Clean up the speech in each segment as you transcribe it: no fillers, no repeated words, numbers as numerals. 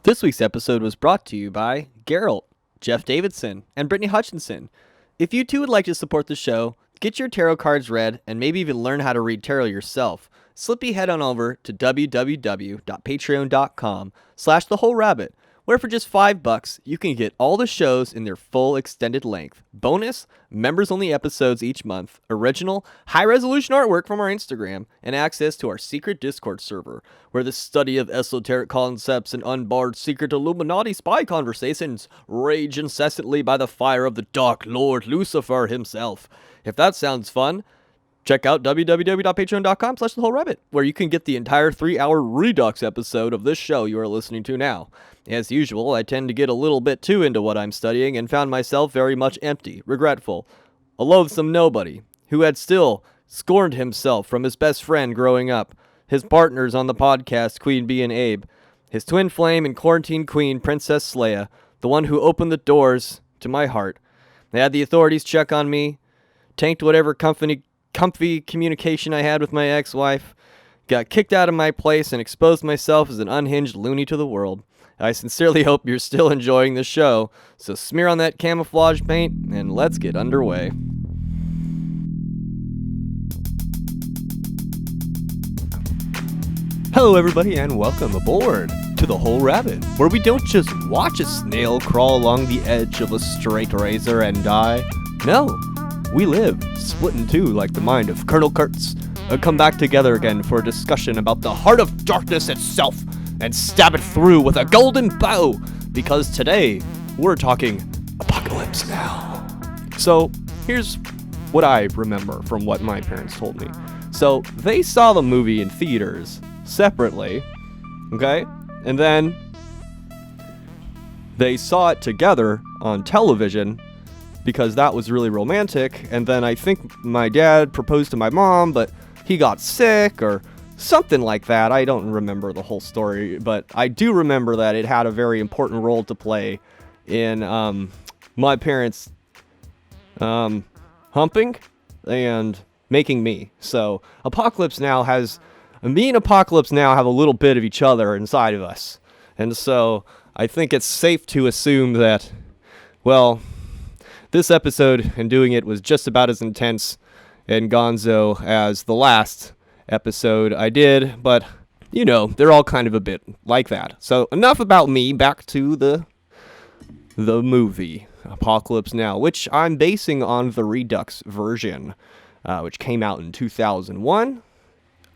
This week's episode was brought to you by Geralt, Jeff Davidson, and Brittany Hutchinson. If you too would like to support the show, get your tarot cards read, and maybe even learn how to read tarot yourself, slippy head on over to www.patreon.com/thewholerabbit, where for just $5 you can get all the shows in their full extended length, bonus, members-only episodes each month, original, high-resolution artwork from our Instagram, and access to our secret Discord server, where the study of esoteric concepts and unbarred secret Illuminati spy conversations rage incessantly by the fire of the Dark Lord Lucifer himself. If that sounds fun, check out www.patreon.com/thewholerabbit, where you can get the entire 3-hour Redux episode of this show you are listening to now. As usual, I tend to get a little bit too into what I'm studying and found myself very much empty, regretful, a loathsome nobody, who had still scorned himself from his best friend growing up, his partners on the podcast, Queen Bee and Abe, his twin flame and quarantine queen, Princess Leia, the one who opened the doors to my heart. They had the authorities check on me, tanked whatever comfy communication I had with my ex-wife, got kicked out of my place, and exposed myself as an unhinged loony to the world. I sincerely hope you're still enjoying the show, so smear on that camouflage paint, and let's get underway. Hello everybody, and welcome aboard to The Whole Rabbit, where we don't just watch a snail crawl along the edge of a straight razor and die. No, we live, split in two like the mind of Colonel Kurtz, and come back together again for a discussion about the heart of darkness itself, and stab it through with a golden bow, because today, we're talking Apocalypse Now. So, here's what I remember from what my parents told me. So, they saw the movie in theaters separately, okay? And then they saw it together on television because that was really romantic, and then I think my dad proposed to my mom, but he got sick or something like that. I don't remember the whole story, but I do remember that it had a very important role to play in my parents humping and making me. So Apocalypse Now me and Apocalypse Now have a little bit of each other inside of us. And so I think it's safe to assume that, well, this episode and doing it was just about as intense and gonzo as the last episode I did, but, you know, they're all kind of a bit like that. So enough about me, back to the movie, Apocalypse Now, which I'm basing on the Redux version, which came out in 2001.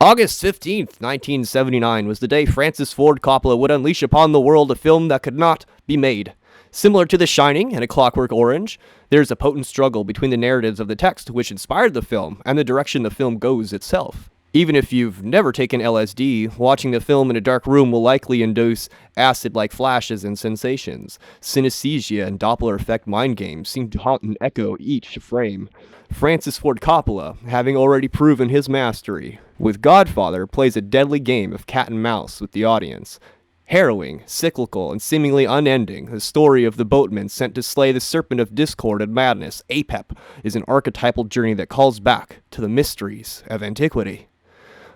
August 15th, 1979 was the day Francis Ford Coppola would unleash upon the world a film that could not be made. Similar to The Shining and A Clockwork Orange, there's a potent struggle between the narratives of the text which inspired the film and the direction the film goes itself. Even if you've never taken LSD, watching the film in a dark room will likely induce acid-like flashes and sensations. Synesthesia and Doppler effect mind games seem to haunt and echo each frame. Francis Ford Coppola, having already proven his mastery with Godfather, plays a deadly game of cat and mouse with the audience. Harrowing, cyclical, and seemingly unending, the story of the boatman sent to slay the serpent of discord and madness, Apep, is an archetypal journey that calls back to the mysteries of antiquity.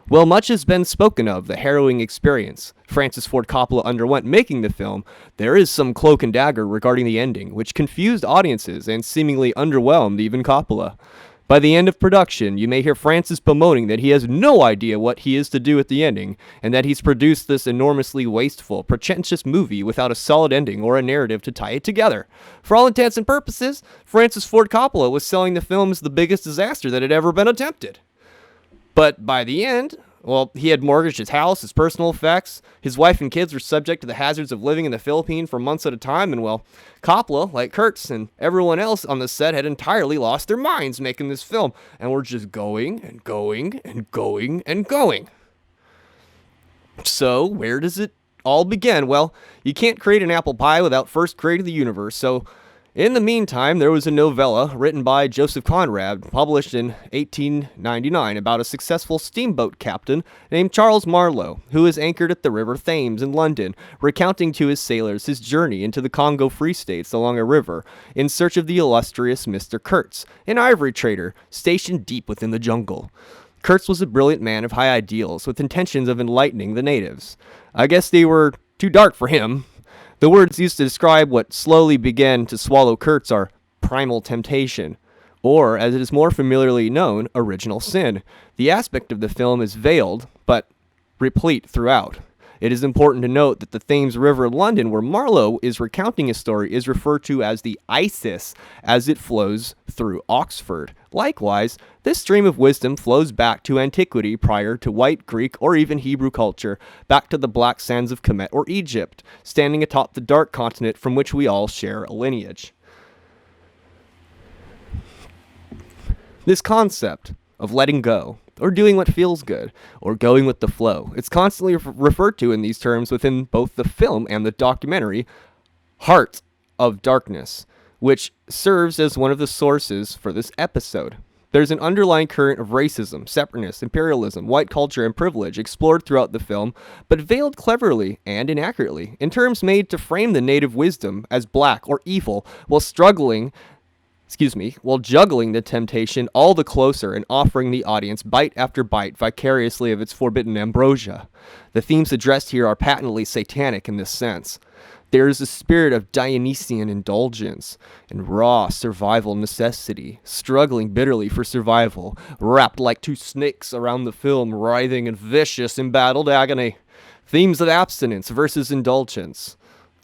While much has been spoken of the harrowing experience Francis Ford Coppola underwent making the film, there is some cloak and dagger regarding the ending, which confused audiences and seemingly underwhelmed even Coppola. By the end of production, you may hear Francis bemoaning that he has no idea what he is to do at the ending, and that he's produced this enormously wasteful, pretentious movie without a solid ending or a narrative to tie it together. For all intents and purposes, Francis Ford Coppola was selling the film as the biggest disaster that had ever been attempted. But by the end, well, he had mortgaged his house, his personal effects, his wife and kids were subject to the hazards of living in the Philippines for months at a time, and well, Coppola, like Kurtz and everyone else on the set, had entirely lost their minds making this film, and were just going and going and going and going. So, where does it all begin? Well, you can't create an apple pie without first creating the universe, so in the meantime, there was a novella written by Joseph Conrad, published in 1899, about a successful steamboat captain named Charles Marlowe, who is anchored at the River Thames in London, recounting to his sailors his journey into the Congo Free States along a river, in search of the illustrious Mr. Kurtz, an ivory trader stationed deep within the jungle. Kurtz was a brilliant man of high ideals, with intentions of enlightening the natives. I guess they were too dark for him, The words used to describe what slowly began to swallow Kurtz are primal temptation, or, as it is more familiarly known, original sin. The aspect of the film is veiled, but replete throughout. It is important to note that the Thames River in London, where Marlowe is recounting his story, is referred to as the Isis as it flows through Oxford. Likewise, this stream of wisdom flows back to antiquity prior to white Greek or even Hebrew culture, back to the black sands of Kemet or Egypt, standing atop the dark continent from which we all share a lineage. This concept of letting go, or doing what feels good, or going with the flow, it's constantly referred to in these terms within both the film and the documentary Heart of Darkness, which serves as one of the sources for this episode. There's an underlying current of racism, separateness, imperialism, white culture, and privilege explored throughout the film, but veiled cleverly and inaccurately in terms made to frame the native wisdom as black or evil while juggling the temptation all the closer and offering the audience bite after bite vicariously of its forbidden ambrosia. The themes addressed here are patently satanic in this sense. There is a spirit of Dionysian indulgence and raw survival necessity, struggling bitterly for survival, wrapped like two snakes around the film, writhing and vicious embattled agony. Themes of abstinence versus indulgence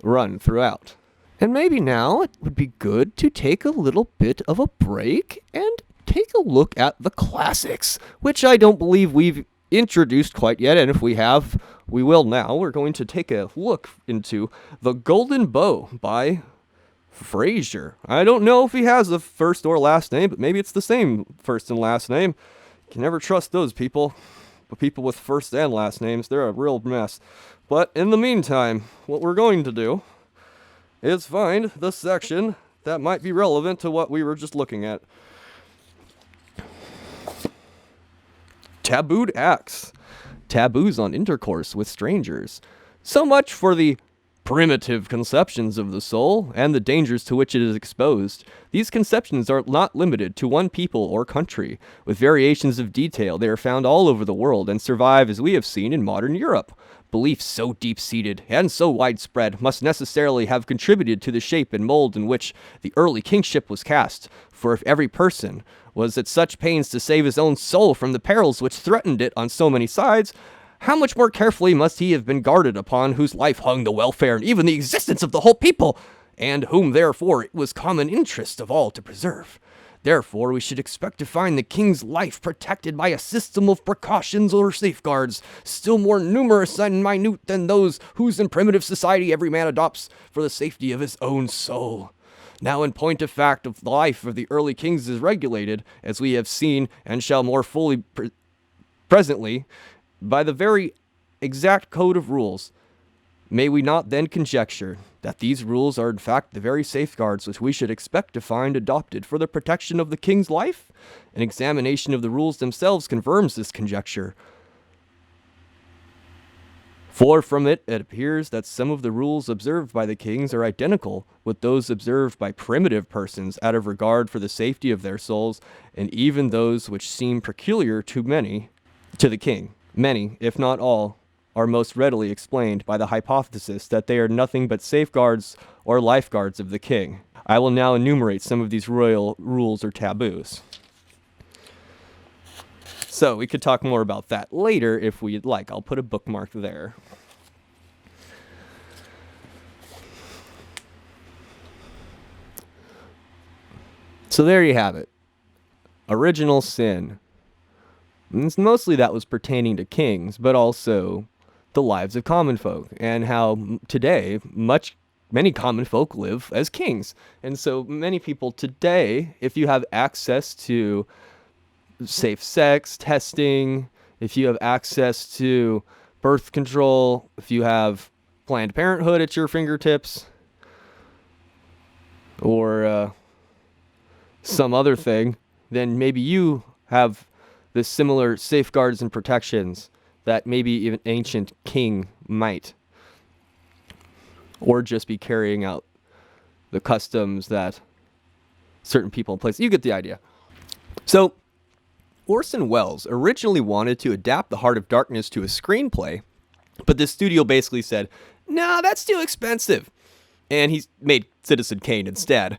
run throughout. And maybe now it would be good to take a little bit of a break and take a look at the classics, which I don't believe we've introduced quite yet, and if we have, we will now. We're going to take a look into The Golden Bow by Fraser. I don't know if he has a first or last name, but maybe it's the same first and last name. You can never trust those people. But people with first and last names, they're a real mess. But in the meantime, what we're going to do is find the section that might be relevant to what we were just looking at. Tabooed acts. Taboos on intercourse with strangers. So much for the primitive conceptions of the soul and the dangers to which it is exposed. These conceptions are not limited to one people or country. With variations of detail, they are found all over the world and survive, as we have seen, in modern Europe. Beliefs so deep-seated and so widespread must necessarily have contributed to the shape and mold in which the early kingship was cast, for if every person was at such pains to save his own soul from the perils which threatened it on so many sides, how much more carefully must he have been guarded upon whose life hung the welfare and even the existence of the whole people, and whom therefore it was common interest of all to preserve. Therefore, we should expect to find the king's life protected by a system of precautions or safeguards, still more numerous and minute than those whose in primitive society every man adopts for the safety of his own soul. Now, in point of fact, of the life of the early kings is regulated, as we have seen and shall more fully presently, by the very exact code of rules. May we not then conjecture that these rules are in fact the very safeguards which we should expect to find adopted for the protection of the king's life? An examination of the rules themselves confirms this conjecture. For from it appears that some of the rules observed by the kings are identical with those observed by primitive persons out of regard for the safety of their souls, and even those which seem peculiar to the king. Many, if not all, are most readily explained by the hypothesis that they are nothing but safeguards or lifeguards of the king. I will now enumerate some of these royal rules or taboos. So we could talk more about that later if we'd like. I'll put a bookmark there. So there you have it. Original sin. And mostly that was pertaining to kings, but also the lives of common folk, and how today many common folk live as kings. And so many people today, if you have access to safe sex testing, if you have access to birth control, if you have Planned Parenthood at your fingertips, or some other thing, then maybe you have the similar safeguards and protections that maybe even ancient king might, or just be carrying out the customs that certain people in place. You get the idea. So Orson Welles originally wanted to adapt The Heart of Darkness to a screenplay, but the studio basically said, "No, that's too expensive. and he made Citizen Kane instead.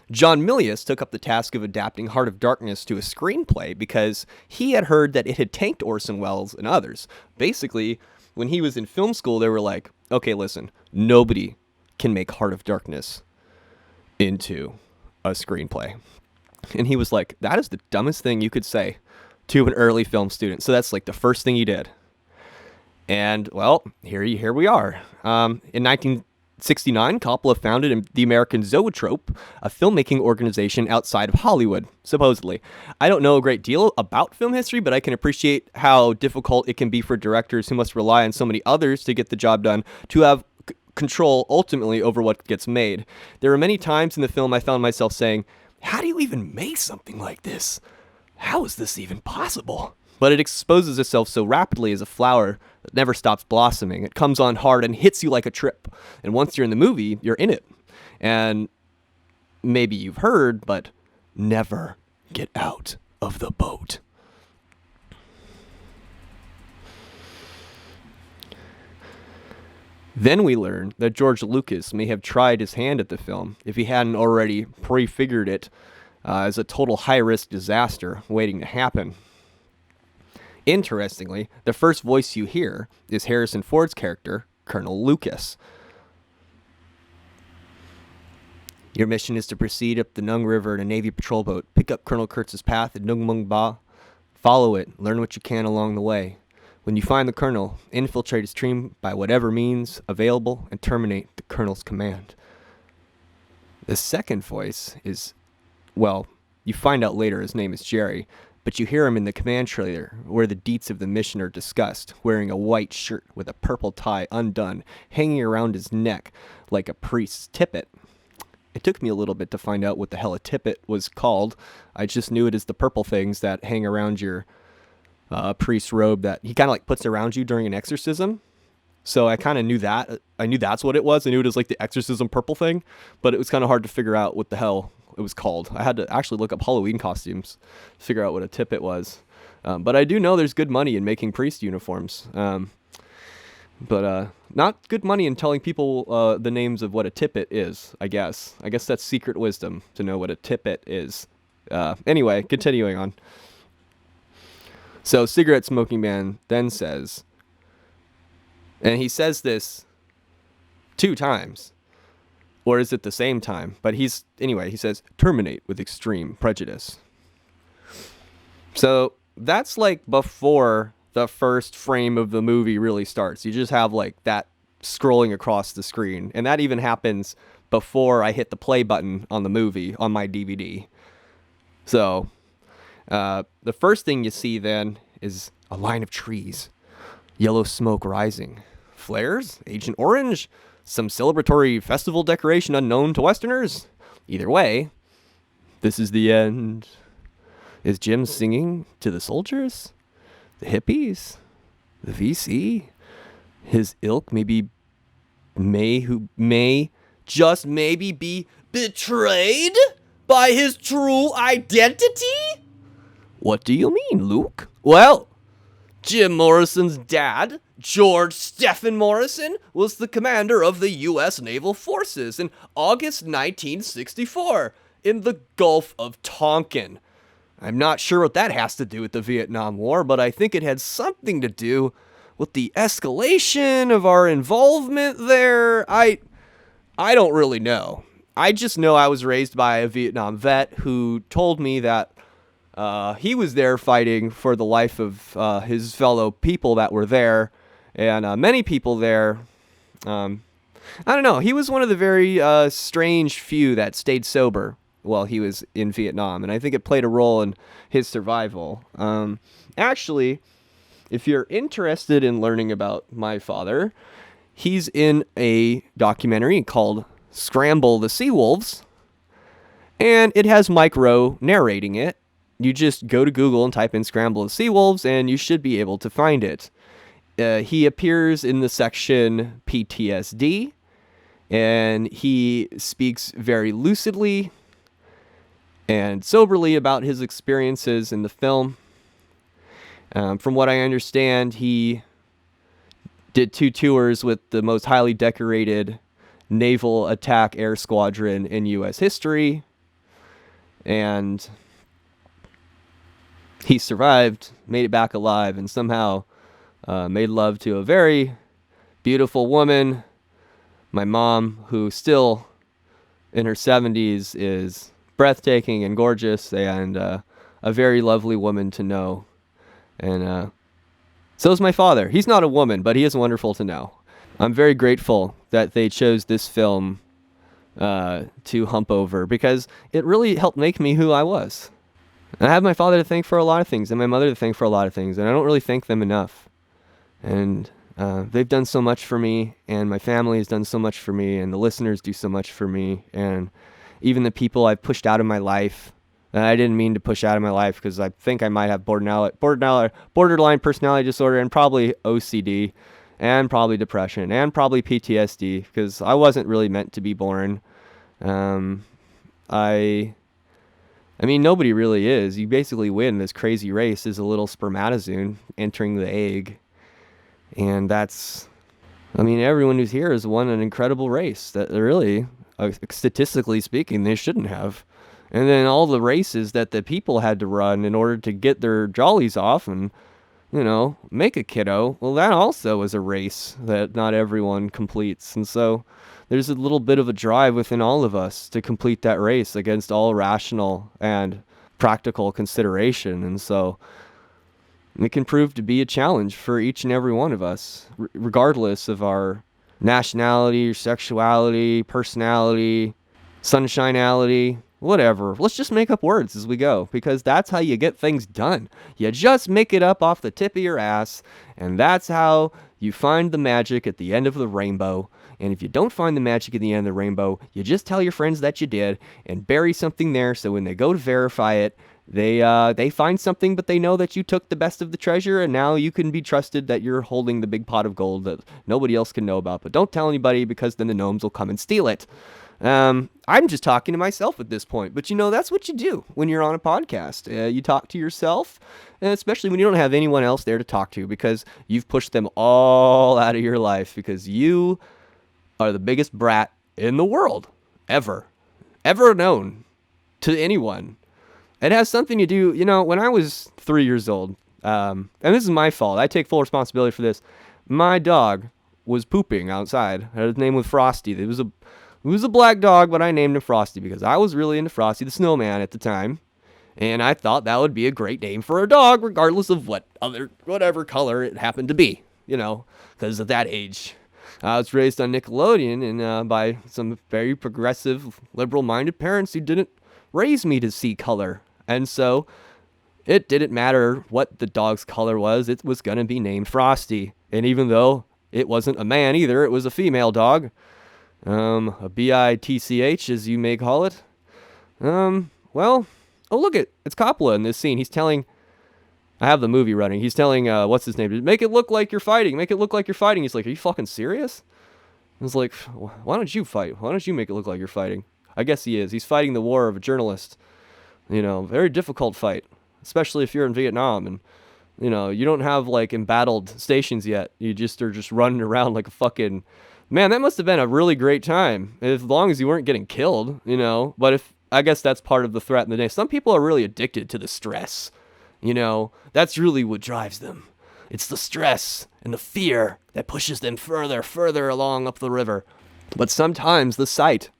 John Milius took up the task of adapting Heart of Darkness to a screenplay because he had heard that it had tanked Orson Welles and others. Basically, when he was in film school, they were like, okay, listen, nobody can make Heart of Darkness into a screenplay. And he was like, that is the dumbest thing you could say to an early film student. So that's like the first thing he did. And, well, here we are. In 1969, Coppola founded the American Zoetrope, a filmmaking organization outside of Hollywood, supposedly. I don't know a great deal about film history, but I can appreciate how difficult it can be for directors who must rely on so many others to get the job done to have control ultimately over what gets made. There were many times in the film I found myself saying, how do you even make something like this? How is this even possible? But it exposes itself so rapidly as a flower that never stops blossoming. It comes on hard and hits you like a trip. And once you're in the movie, you're in it. And maybe you've heard, but never get out of the boat. Then we learn that George Lucas may have tried his hand at the film if he hadn't already prefigured it as a total high-risk disaster waiting to happen. Interestingly, the first voice you hear is Harrison Ford's character, Colonel Lucas. Your mission is to proceed up the Nung River in a Navy patrol boat, pick up Colonel Kurtz's path at Nung Mung Ba, follow it, learn what you can along the way. When you find the Colonel, infiltrate his team by whatever means available and terminate the Colonel's command. The second voice is, well, you find out later his name is Jerry, but you hear him in the command trailer where the deets of the mission are discussed, wearing a white shirt with a purple tie undone, hanging around his neck like a priest's tippet. It took me a little bit to find out what the hell a tippet was called. I just knew it as the purple things that hang around your priest's robe that he kind of like puts around you during an exorcism. So I kind of knew that. I knew that's what it was. I knew it was like the exorcism purple thing, but it was kind of hard to figure out what the hell it was called. I had to actually look up Halloween costumes to figure out what a tippet was. But I do know there's good money in making priest uniforms. But not good money in telling people the names of what a tippet is, I guess. I guess that's secret wisdom to know what a tippet is. Anyway, continuing on. So Cigarette Smoking Man then says, and he says this 2 times, or is it the same time? But he says, terminate with extreme prejudice. So that's like before the first frame of the movie really starts. You just have like that scrolling across the screen. And that even happens before I hit the play button on the movie on my DVD. So the first thing you see then is a line of trees, yellow smoke rising, flares, Agent Orange, some celebratory festival decoration unknown to Westerners. Either way, this is the end. Is Jim singing to the soldiers, the hippies, the VC, his ilk who may just maybe be betrayed by his true identity? What do you mean, Luke? Well, Jim Morrison's dad, George Stephen Morrison, was the commander of the U.S. Naval Forces in August 1964 in the Gulf of Tonkin. I'm not sure what that has to do with the Vietnam War, but I think it had something to do with the escalation of our involvement there. I don't really know. I just know I was raised by a Vietnam vet who told me that he was there fighting for the life of his fellow people that were there, and many people there, I don't know, he was one of the very strange few that stayed sober while he was in Vietnam, and I think it played a role in his survival. Actually, if you're interested in learning about my father, he's in a documentary called Scramble the Seawolves, and it has Mike Rowe narrating it. You just go to Google and type in Scramble the Seawolves, and you should be able to find it. He appears in the section PTSD, and he speaks very lucidly and soberly about his experiences in the film. From what I understand, he did 2 tours with the most highly decorated naval attack air squadron in U.S. history. And he survived, made it back alive, and somehow made love to a very beautiful woman, my mom, who still in her 70s is breathtaking and gorgeous, and a very lovely woman to know. And so is my father. He's not a woman, but he is wonderful to know. I'm very grateful that they chose this film to hump over, because it really helped make me who I was. And I have my father to thank for a lot of things, and my mother to thank for a lot of things, and I don't really thank them enough. And they've done so much for me, and my family has done so much for me, and the listeners do so much for me, and even the people I've pushed out of my life. And I didn't mean to push out of my life, because I think I might have borderline personality disorder, and probably OCD, and probably depression, and probably PTSD, because I wasn't really meant to be born. I mean, nobody really is. You basically win this crazy race as a little spermatozoon entering the egg. And that's, I mean, everyone who's here has won an incredible race that really, statistically speaking, they shouldn't have. And then all the races that the people had to run in order to get their jollies off and, you know, make a kiddo, well, that also is a race that not everyone completes. And so there's a little bit of a drive within all of us to complete that race against all rational and practical consideration. And so it can prove to be a challenge for each and every one of us, regardless of our nationality, sexuality, personality, sunshineality, whatever. Let's just make up words as we go, because that's how you get things done. You just make it up off the tip of your ass, and that's how you find the magic at the end of the rainbow. And if you don't find the magic at the end of the rainbow, you just tell your friends that you did and bury something there, so when they go to verify it, they find something, but they know that you took the best of the treasure, and now you can be trusted that you're holding the big pot of gold that nobody else can know about. But don't tell anybody, because then the gnomes will come and steal it. I'm just talking to myself at this point, but you know, that's what you do when you're on a podcast. You talk to yourself, and especially when you don't have anyone else there to talk to, because you've pushed them all out of your life, because you are the biggest brat in the world ever known to anyone. It has something to do, you know, when I was 3 years old, and this is my fault, I take full responsibility for this. My dog was pooping outside. His name was Frosty. It was a black dog, but I named him Frosty because I was really into Frosty the Snowman at the time, and I thought that would be a great name for a dog, regardless of whatever color it happened to be, you know, because at that age, I was raised on Nickelodeon and by some very progressive, liberal-minded parents who didn't raise me to see color, and so it didn't matter what the dog's color was, it was going to be named Frosty. And even though it wasn't a man either, it was a female dog. A bitch, as you may call it. Well, oh, look, it's Coppola in this scene. He's telling, I have the movie running. He's telling, what's his name? Make it look like you're fighting. Make it look like you're fighting. He's like, are you fucking serious? I was like, why don't you fight? Why don't you make it look like you're fighting? I guess he is. He's fighting the war of a journalist. You know, very difficult fight, especially if you're in Vietnam and, you know, you don't have like embattled stations yet. You just are just running around like a fucking, man, that must have been a really great time, as long as you weren't getting killed, you know. But if, I guess that's part of the threat in the day. Some people are really addicted to the stress, you know. That's really what drives them. It's the stress and the fear that pushes them further along up the river. But sometimes the sight,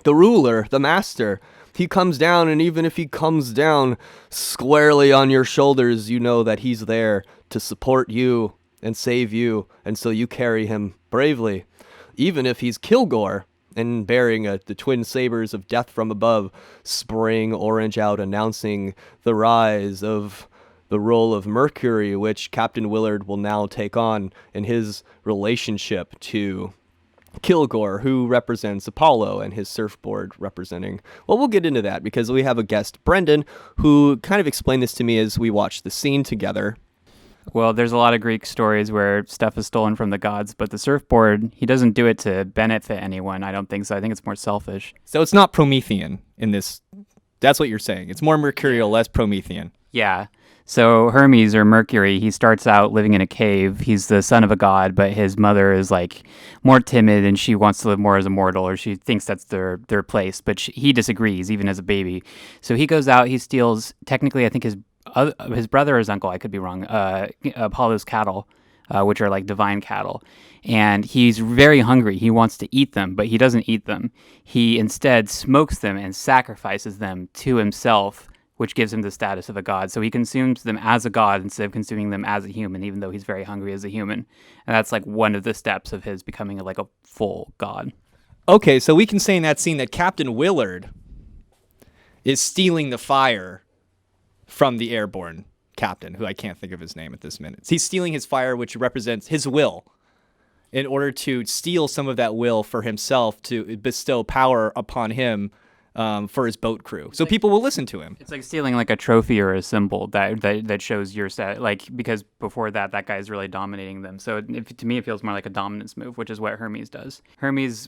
the ruler, the master, he comes down, and even if he comes down squarely on your shoulders, you know that he's there to support you and save you, and so you carry him bravely. Even if he's Kilgore and bearing the twin sabers of death from above, spraying orange out, announcing the rise of the role of Mercury, which Captain Willard will now take on in his relationship to Kilgore, who represents Apollo, and his surfboard representing, well, we'll get into that because we have a guest, Brendan, who kind of explained this to me as we watched the scene together. Well, there's a lot of Greek stories where stuff is stolen from the gods, but the surfboard, he doesn't do it to benefit anyone. I don't think so. I think it's more selfish. So it's not Promethean in this. That's what you're saying. It's more mercurial, less Promethean. Yeah. So Hermes, or Mercury, he starts out living in a cave. He's the son of a god, but his mother is like more timid, and she wants to live more as a mortal, or she thinks that's their place. But he disagrees, even as a baby. So he goes out. He steals. Technically, I think his brother or his uncle. I could be wrong. Apollo's cattle, which are like divine cattle. And he's very hungry. He wants to eat them, but he doesn't eat them. He instead smokes them and sacrifices them to himself, which gives him the status of a god. So he consumes them as a god instead of consuming them as a human, even though he's very hungry as a human. And that's like one of the steps of his becoming like a full god. Okay, so we can say in that scene that Captain Willard is stealing the fire from the airborne captain, who I can't think of his name at this minute. He's stealing his fire, which represents his will, in order to steal some of that will for himself, to bestow power upon him for his boat crew. So people will listen to him. It's like stealing like a trophy or a symbol that shows your stat, like, because before that guy is really dominating them. So to me, it feels more like a dominance move, which is what Hermes does. Hermes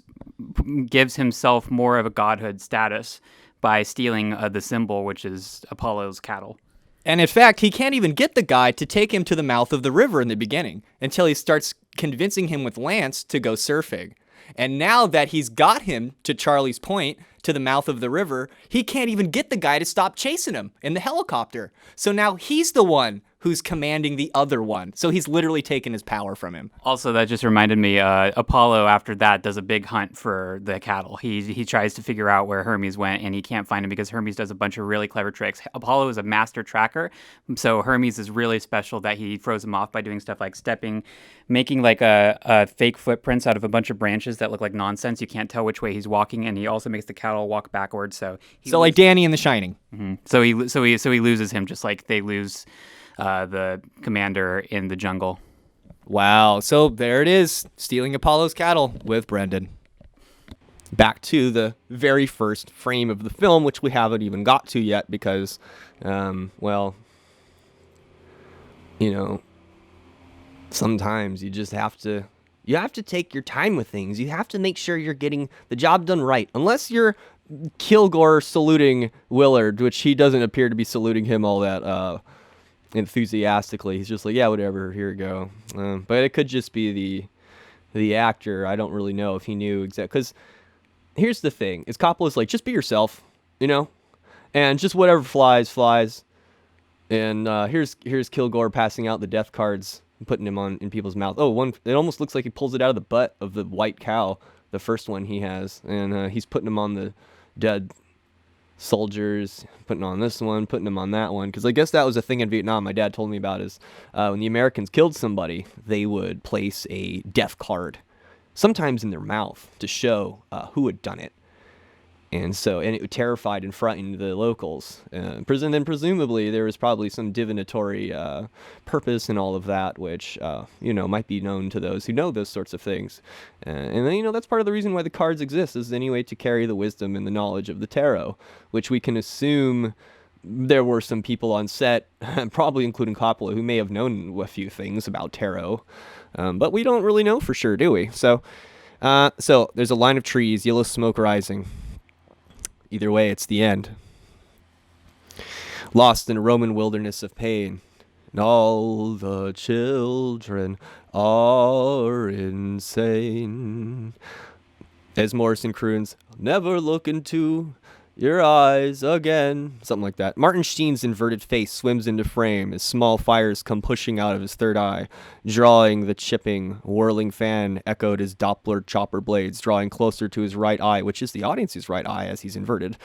gives himself more of a godhood status by stealing the symbol, which is Apollo's cattle. And in fact, he can't even get the guy to take him to the mouth of the river in the beginning until he starts convincing him with Lance to go surfing. And now that he's got him, to Charlie's point, to the mouth of the river, he can't even get the guy to stop chasing him in the helicopter. So now he's the one who's commanding the other one. So he's literally taken his power from him. Also, that just reminded me, Apollo, after that, does a big hunt for the cattle. He tries to figure out where Hermes went, and he can't find him because Hermes does a bunch of really clever tricks. Apollo is a master tracker, so Hermes is really special that he throws him off by doing stuff like making like a fake footprints out of a bunch of branches that look like nonsense. You can't tell which way he's walking, and he also makes the cattle walk backwards. So like Danny in The Shining. Mm-hmm. So he loses him, just like they lose the commander in the jungle. Wow. So there it is, stealing Apollo's cattle with Brendan. Back to the very first frame of the film, which we haven't even got to yet because, sometimes you just have to take your time with things. You have to make sure you're getting the job done right. Unless you're Kilgore saluting Willard, which he doesn't appear to be saluting him all that enthusiastically. He's just like, yeah, whatever, here we go. But it could just be the actor. I don't really know if he knew exactly. Because here's the thing: is Coppola's like, just be yourself, and just whatever flies. And here's Kilgore passing out the death cards and putting them in people's mouth. Oh, it almost looks like he pulls it out of the butt of the white cow, the first one he has, and he's putting them on the dead soldiers, putting on this one, putting them on that one. Because I guess that was a thing in Vietnam my dad told me about, is when the Americans killed somebody, they would place a death card, sometimes in their mouth, to show who had done it. And it terrified and frightened the locals. Then presumably there was probably some divinatory purpose in all of that, which, might be known to those who know those sorts of things. And then, that's part of the reason why the cards exist, is anyway to carry the wisdom and the knowledge of the tarot, which we can assume there were some people on set, probably including Coppola, who may have known a few things about tarot. But we don't really know for sure, do we? So there's a line of trees, yellow smoke rising. Either way, it's the end. Lost in a Roman wilderness of pain, and all the children are insane. As Morrison croons, never look into your eyes again. Something like that. Martin Sheen's inverted face swims into frame as small fires come pushing out of his third eye, drawing the chipping, whirling fan echoed his Doppler chopper blades, drawing closer to his right eye, which is the audience's right eye as he's inverted.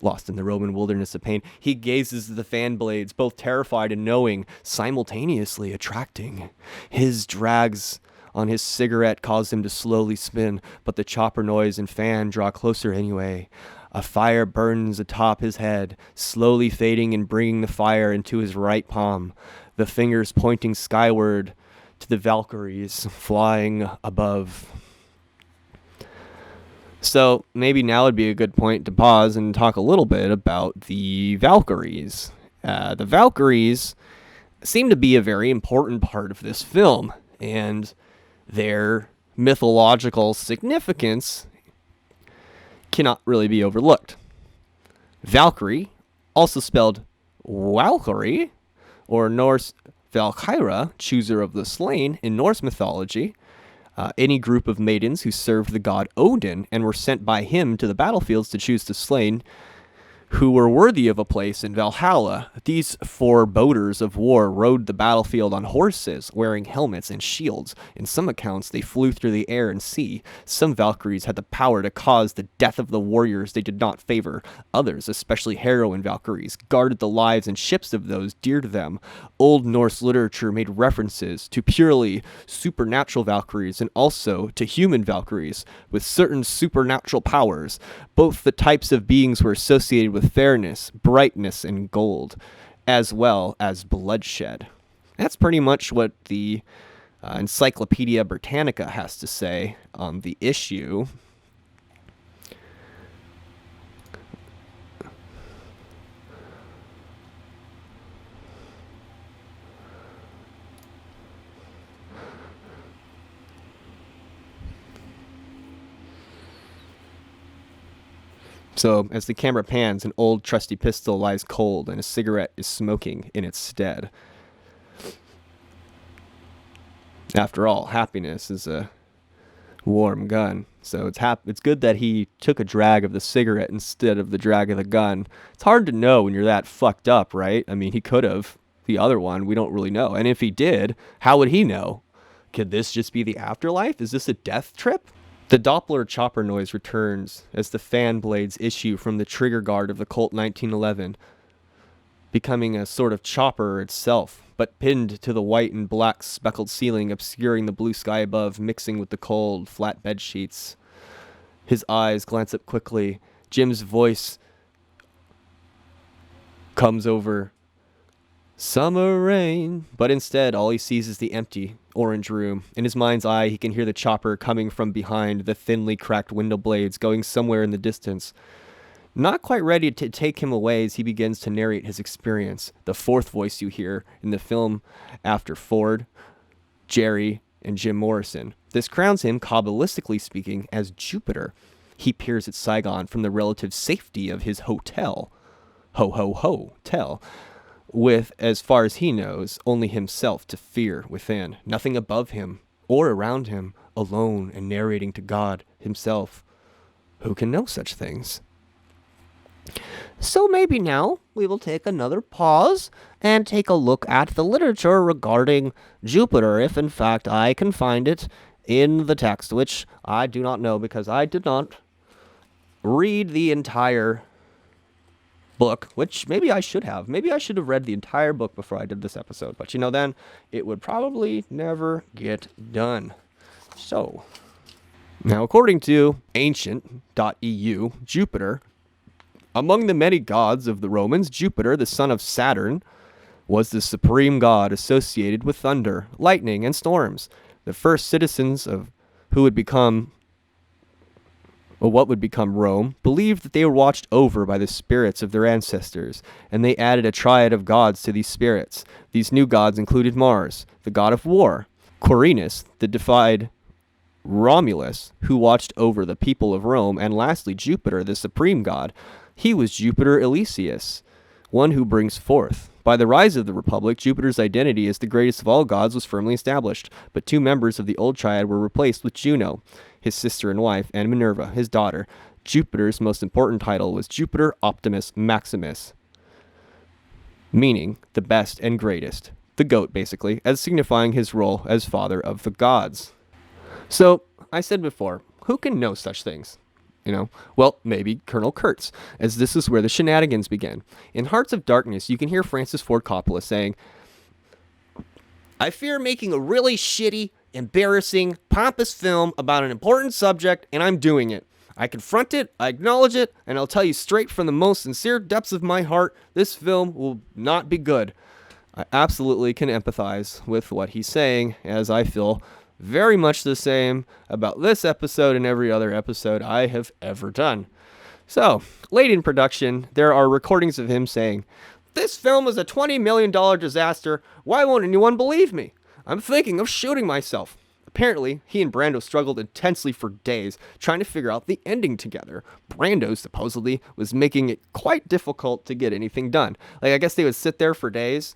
Lost in the Roman wilderness of pain, he gazes at the fan blades, both terrified and knowing, simultaneously attracting. His drags on his cigarette cause him to slowly spin, but the chopper noise and fan draw closer anyway. A fire burns atop his head, slowly fading and bringing the fire into his right palm, the fingers pointing skyward to the Valkyries flying above. So maybe now would be a good point to pause and talk a little bit about the Valkyries. The Valkyries seem to be a very important part of this film, and their mythological significance cannot really be overlooked. Valkyrie, also spelled Walkyrie, or Norse Valkyra, chooser of the slain, in Norse mythology. Any group of maidens who served the god Odin and were sent by him to the battlefields to choose the slain who were worthy of a place in Valhalla. These foreboders of war rode the battlefield on horses, wearing helmets and shields. In some accounts, they flew through the air and sea. Some Valkyries had the power to cause the death of the warriors they did not favor. Others, especially heroine Valkyries, guarded the lives and ships of those dear to them. Old Norse literature made references to purely supernatural Valkyries and also to human Valkyries with certain supernatural powers. Both the types of beings were associated with fairness, brightness, and gold, as well as bloodshed. That's pretty much what the Encyclopedia Britannica has to say on the issue. So, as the camera pans, an old trusty pistol lies cold and a cigarette is smoking in its stead. After all, happiness is a warm gun. So it's good that he took a drag of the cigarette instead of the drag of the gun. It's hard to know when you're that fucked up, right? I mean, he could have. The other one, we don't really know. And if he did, how would he know? Could this just be the afterlife? Is this a death trip? The Doppler chopper noise returns as the fan blades issue from the trigger guard of the Colt 1911, becoming a sort of chopper itself, but pinned to the white and black speckled ceiling, obscuring the blue sky above, mixing with the cold, flat bed sheets. His eyes glance up quickly. Jim's voice comes over. Summer rain. But instead, all he sees is the empty, orange room. In his mind's eye, he can hear the chopper coming from behind the thinly cracked window blades, going somewhere in the distance. Not quite ready to take him away as he begins to narrate his experience. The fourth voice you hear in the film after Ford, Jerry, and Jim Morrison. This crowns him, Kabbalistically speaking, as Jupiter. He peers at Saigon from the relative safety of his hotel. Ho-ho-ho-tel. With, as far as he knows, only himself to fear within. Nothing above him or around him, alone and narrating to God himself. Who can know such things? So maybe now we will take another pause and take a look at the literature regarding Jupiter, if in fact I can find it in the text, which I do not know because I did not read the entire book, which maybe I should have. Maybe I should have read the entire book before I did this episode, but then it would probably never get done. So, now according to ancient.eu, Jupiter, among the many gods of the Romans, Jupiter, the son of Saturn, was the supreme god associated with thunder, lightning, and storms. The first citizens of who would become what would become Rome, believed that they were watched over by the spirits of their ancestors, and they added a triad of gods to these spirits. These new gods included Mars, the god of war, Quirinus, the defied Romulus, who watched over the people of Rome, and lastly Jupiter, the supreme god. He was Jupiter Elysius, one who brings forth. By the rise of the Republic, Jupiter's identity as the greatest of all gods was firmly established, but two members of the old triad were replaced with Juno, his sister and wife, and Minerva, his daughter. Jupiter's most important title was Jupiter Optimus Maximus, meaning the best and greatest, the goat basically, as signifying his role as father of the gods. So, I said before, who can know such things? Well, maybe Colonel Kurtz, as this is where the shenanigans begin. In Hearts of Darkness, you can hear Francis Ford Coppola saying, I fear making a really shitty, embarrassing, pompous film about an important subject, and I'm doing it. I confront it, I acknowledge it, and I'll tell you straight from the most sincere depths of my heart, this film will not be good. I absolutely can empathize with what he's saying, as I feel very much the same about this episode and every other episode I have ever done. So, late in production, there are recordings of him saying, this film is a $20 million disaster. Why won't anyone believe me? I'm thinking of shooting myself. Apparently, he and Brando struggled intensely for days trying to figure out the ending together. Brando supposedly was making it quite difficult to get anything done. I guess they would sit there for days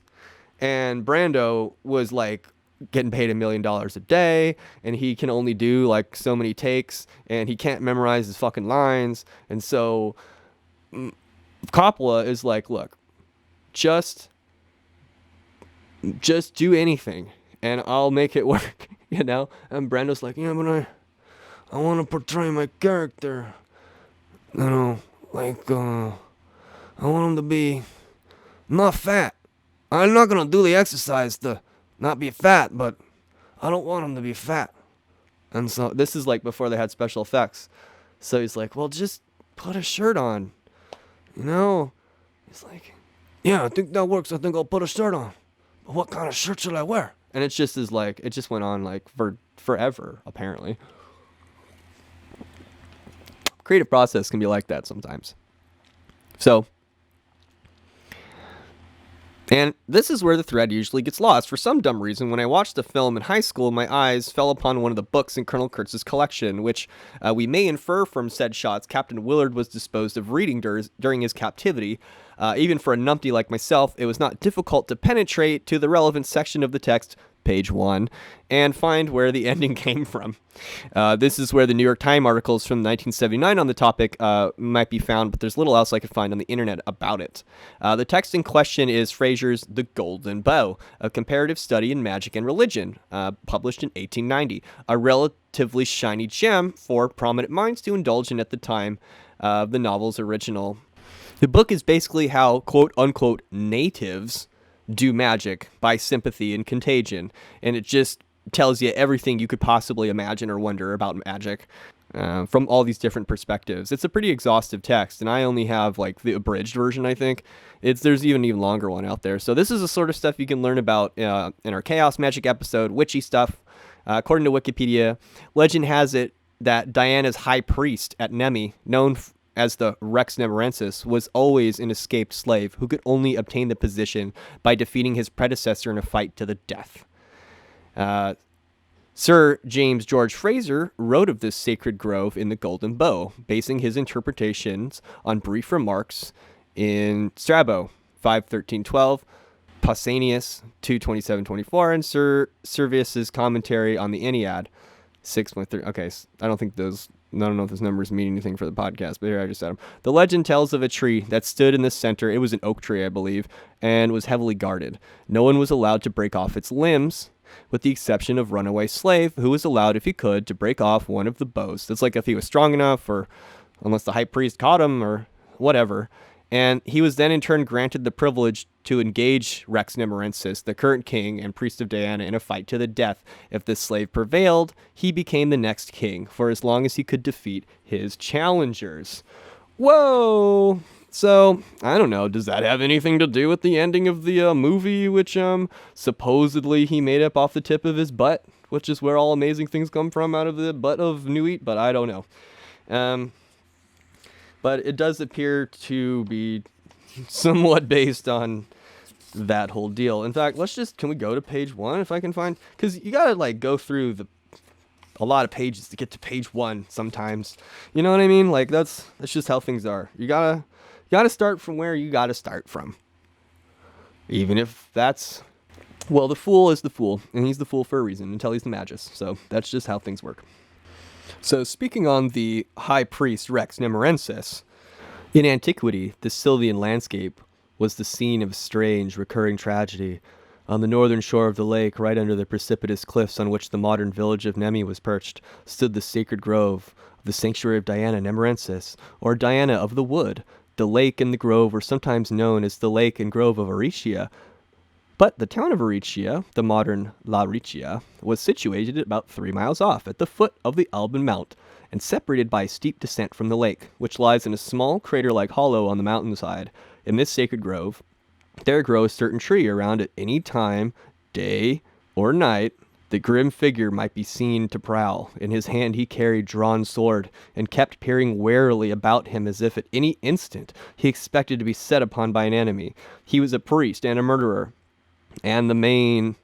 And Brando was like getting paid $1 million a day, and he can only do like so many takes, and he can't memorize his fucking lines. And so Coppola is like, look, just do anything and I'll make it work, you know? And Brando's like, yeah, but I want to portray my character, you know, like, I want him to be not fat. I'm not going to do the exercise to not be fat, but I don't want him to be fat. And so this is like before they had special effects. So he's like, well, just put a shirt on, you know? He's like, yeah, I think that works. I think I'll put a shirt on. But what kind of shirt should I wear? And it just is like, it just went on like for forever, apparently. Creative process can be like that sometimes. So, and this is where the thread usually gets lost. For some dumb reason, when I watched the film in high school, my eyes fell upon one of the books in Colonel Kurtz's collection, which we may infer from said shots Captain Willard was disposed of reading during his captivity. Even for a numpty like myself, it was not difficult to penetrate to the relevant section of the text, page 1, and find where the ending came from. This is where the New York Times articles from 1979 on the topic might be found, but there's little else I could find on the internet about it. The text in question is Fraser's The Golden Bow, a comparative study in magic and religion, published in 1890, a relatively shiny gem for prominent minds to indulge in at the time of the novel's original. The book is basically how quote-unquote natives do magic by sympathy and contagion, and it just tells you everything you could possibly imagine or wonder about magic from all these different perspectives. It's a pretty exhaustive text, and I only have like the abridged version, I think. There's even longer one out there. So this is the sort of stuff you can learn about in our Chaos Magic episode, witchy stuff. According to Wikipedia, legend has it that Diana's high priest at Nemi, known as the Rex Nemorensis, was always an escaped slave who could only obtain the position by defeating his predecessor in a fight to the death. Sir James George Fraser wrote of this sacred grove in the Golden Bow, basing his interpretations on brief remarks in Strabo 5:13-12, Pausanias 2:27-24, and Sir Servius's commentary on the Ennead 6.3. Okay, I don't know if those numbers mean anything for the podcast, but here I just said them. The legend tells of a tree that stood in the center. It was an oak tree, I believe, and was heavily guarded. No one was allowed to break off its limbs, with the exception of runaway slave, who was allowed, if he could, to break off one of the bows. That's like if he was strong enough, or unless the high priest caught him, or whatever. And he was then in turn granted the privilege to engage Rex Nemorensis, the current king and priest of Diana, in a fight to the death. If the slave prevailed, he became the next king, for as long as he could defeat his challengers. Whoa! So, I don't know, does that have anything to do with the ending of the movie, which supposedly he made up off the tip of his butt, which is where all amazing things come from, out of the butt of Newt, but I don't know. But it does appear to be somewhat based on that whole deal. In fact, can we go to page 1 if I can find, because you gotta like go through a lot of pages to get to page 1 sometimes. You know what I mean? Like that's just how things are. You gotta start from where you gotta start from. Even if that's, well, the fool is the fool, and he's the fool for a reason until he's the magus. So that's just how things work. So speaking on the high priest Rex Nemorensis, in antiquity, the Sylvian landscape was the scene of a strange, recurring tragedy. On the northern shore of the lake, right under the precipitous cliffs on which the modern village of Nemi was perched, stood the sacred grove of the sanctuary of Diana Nemorensis, or Diana of the Wood. The lake and the grove were sometimes known as the lake and grove of Aricia, but the town of Aricia, the modern La Riccia, was situated about 3 miles off at the foot of the Alban Mount and separated by a steep descent from the lake, which lies in a small crater-like hollow on the mountainside. In this sacred grove, there grows a certain tree around at any time, day or night. The grim figure might be seen to prowl. In his hand he carried drawn sword, and kept peering warily about him as if at any instant he expected to be set upon by an enemy. He was a priest and a murderer, and the main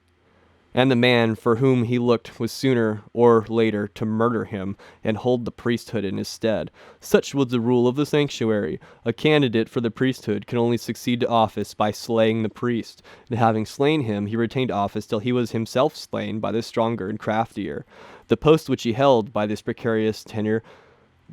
and the man for whom he looked was sooner or later to murder him and hold the priesthood in his stead. Such was the rule of the sanctuary. A candidate for the priesthood could only succeed to office by slaying the priest, and having slain him, he retained office till he was himself slain by the stronger and craftier. The post which he held by this precarious tenure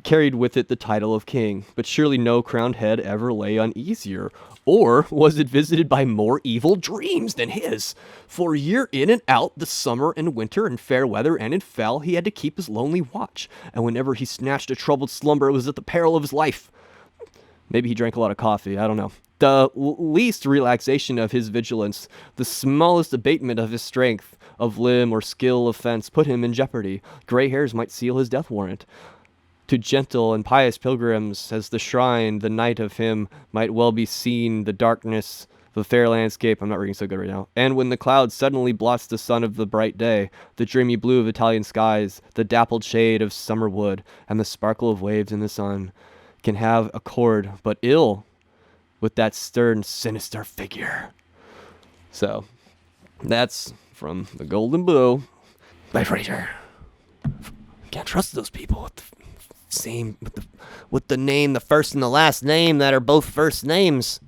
carried with it the title of king, but surely no crowned head ever lay uneasier, or was it visited by more evil dreams than his? For year in and out, the summer and winter, in fair weather and in foul, he had to keep his lonely watch, and whenever he snatched a troubled slumber, it was at the peril of his life. Maybe he drank a lot of coffee, I don't know. The least relaxation of his vigilance, the smallest abatement of his strength of limb or skill of fence put him in jeopardy. Gray hairs might seal his death warrant. To gentle and pious pilgrims, as the shrine, the night of him might well be seen, the darkness, the fair landscape, I'm not reading so good right now, and when the cloud suddenly blots the sun of the bright day, the dreamy blue of Italian skies, the dappled shade of summer wood, and the sparkle of waves in the sun, can have accord but ill with that stern, sinister figure. So, that's from The Golden Bough by Fraser. Can't trust those people with the name, the first and the last name that are both first names.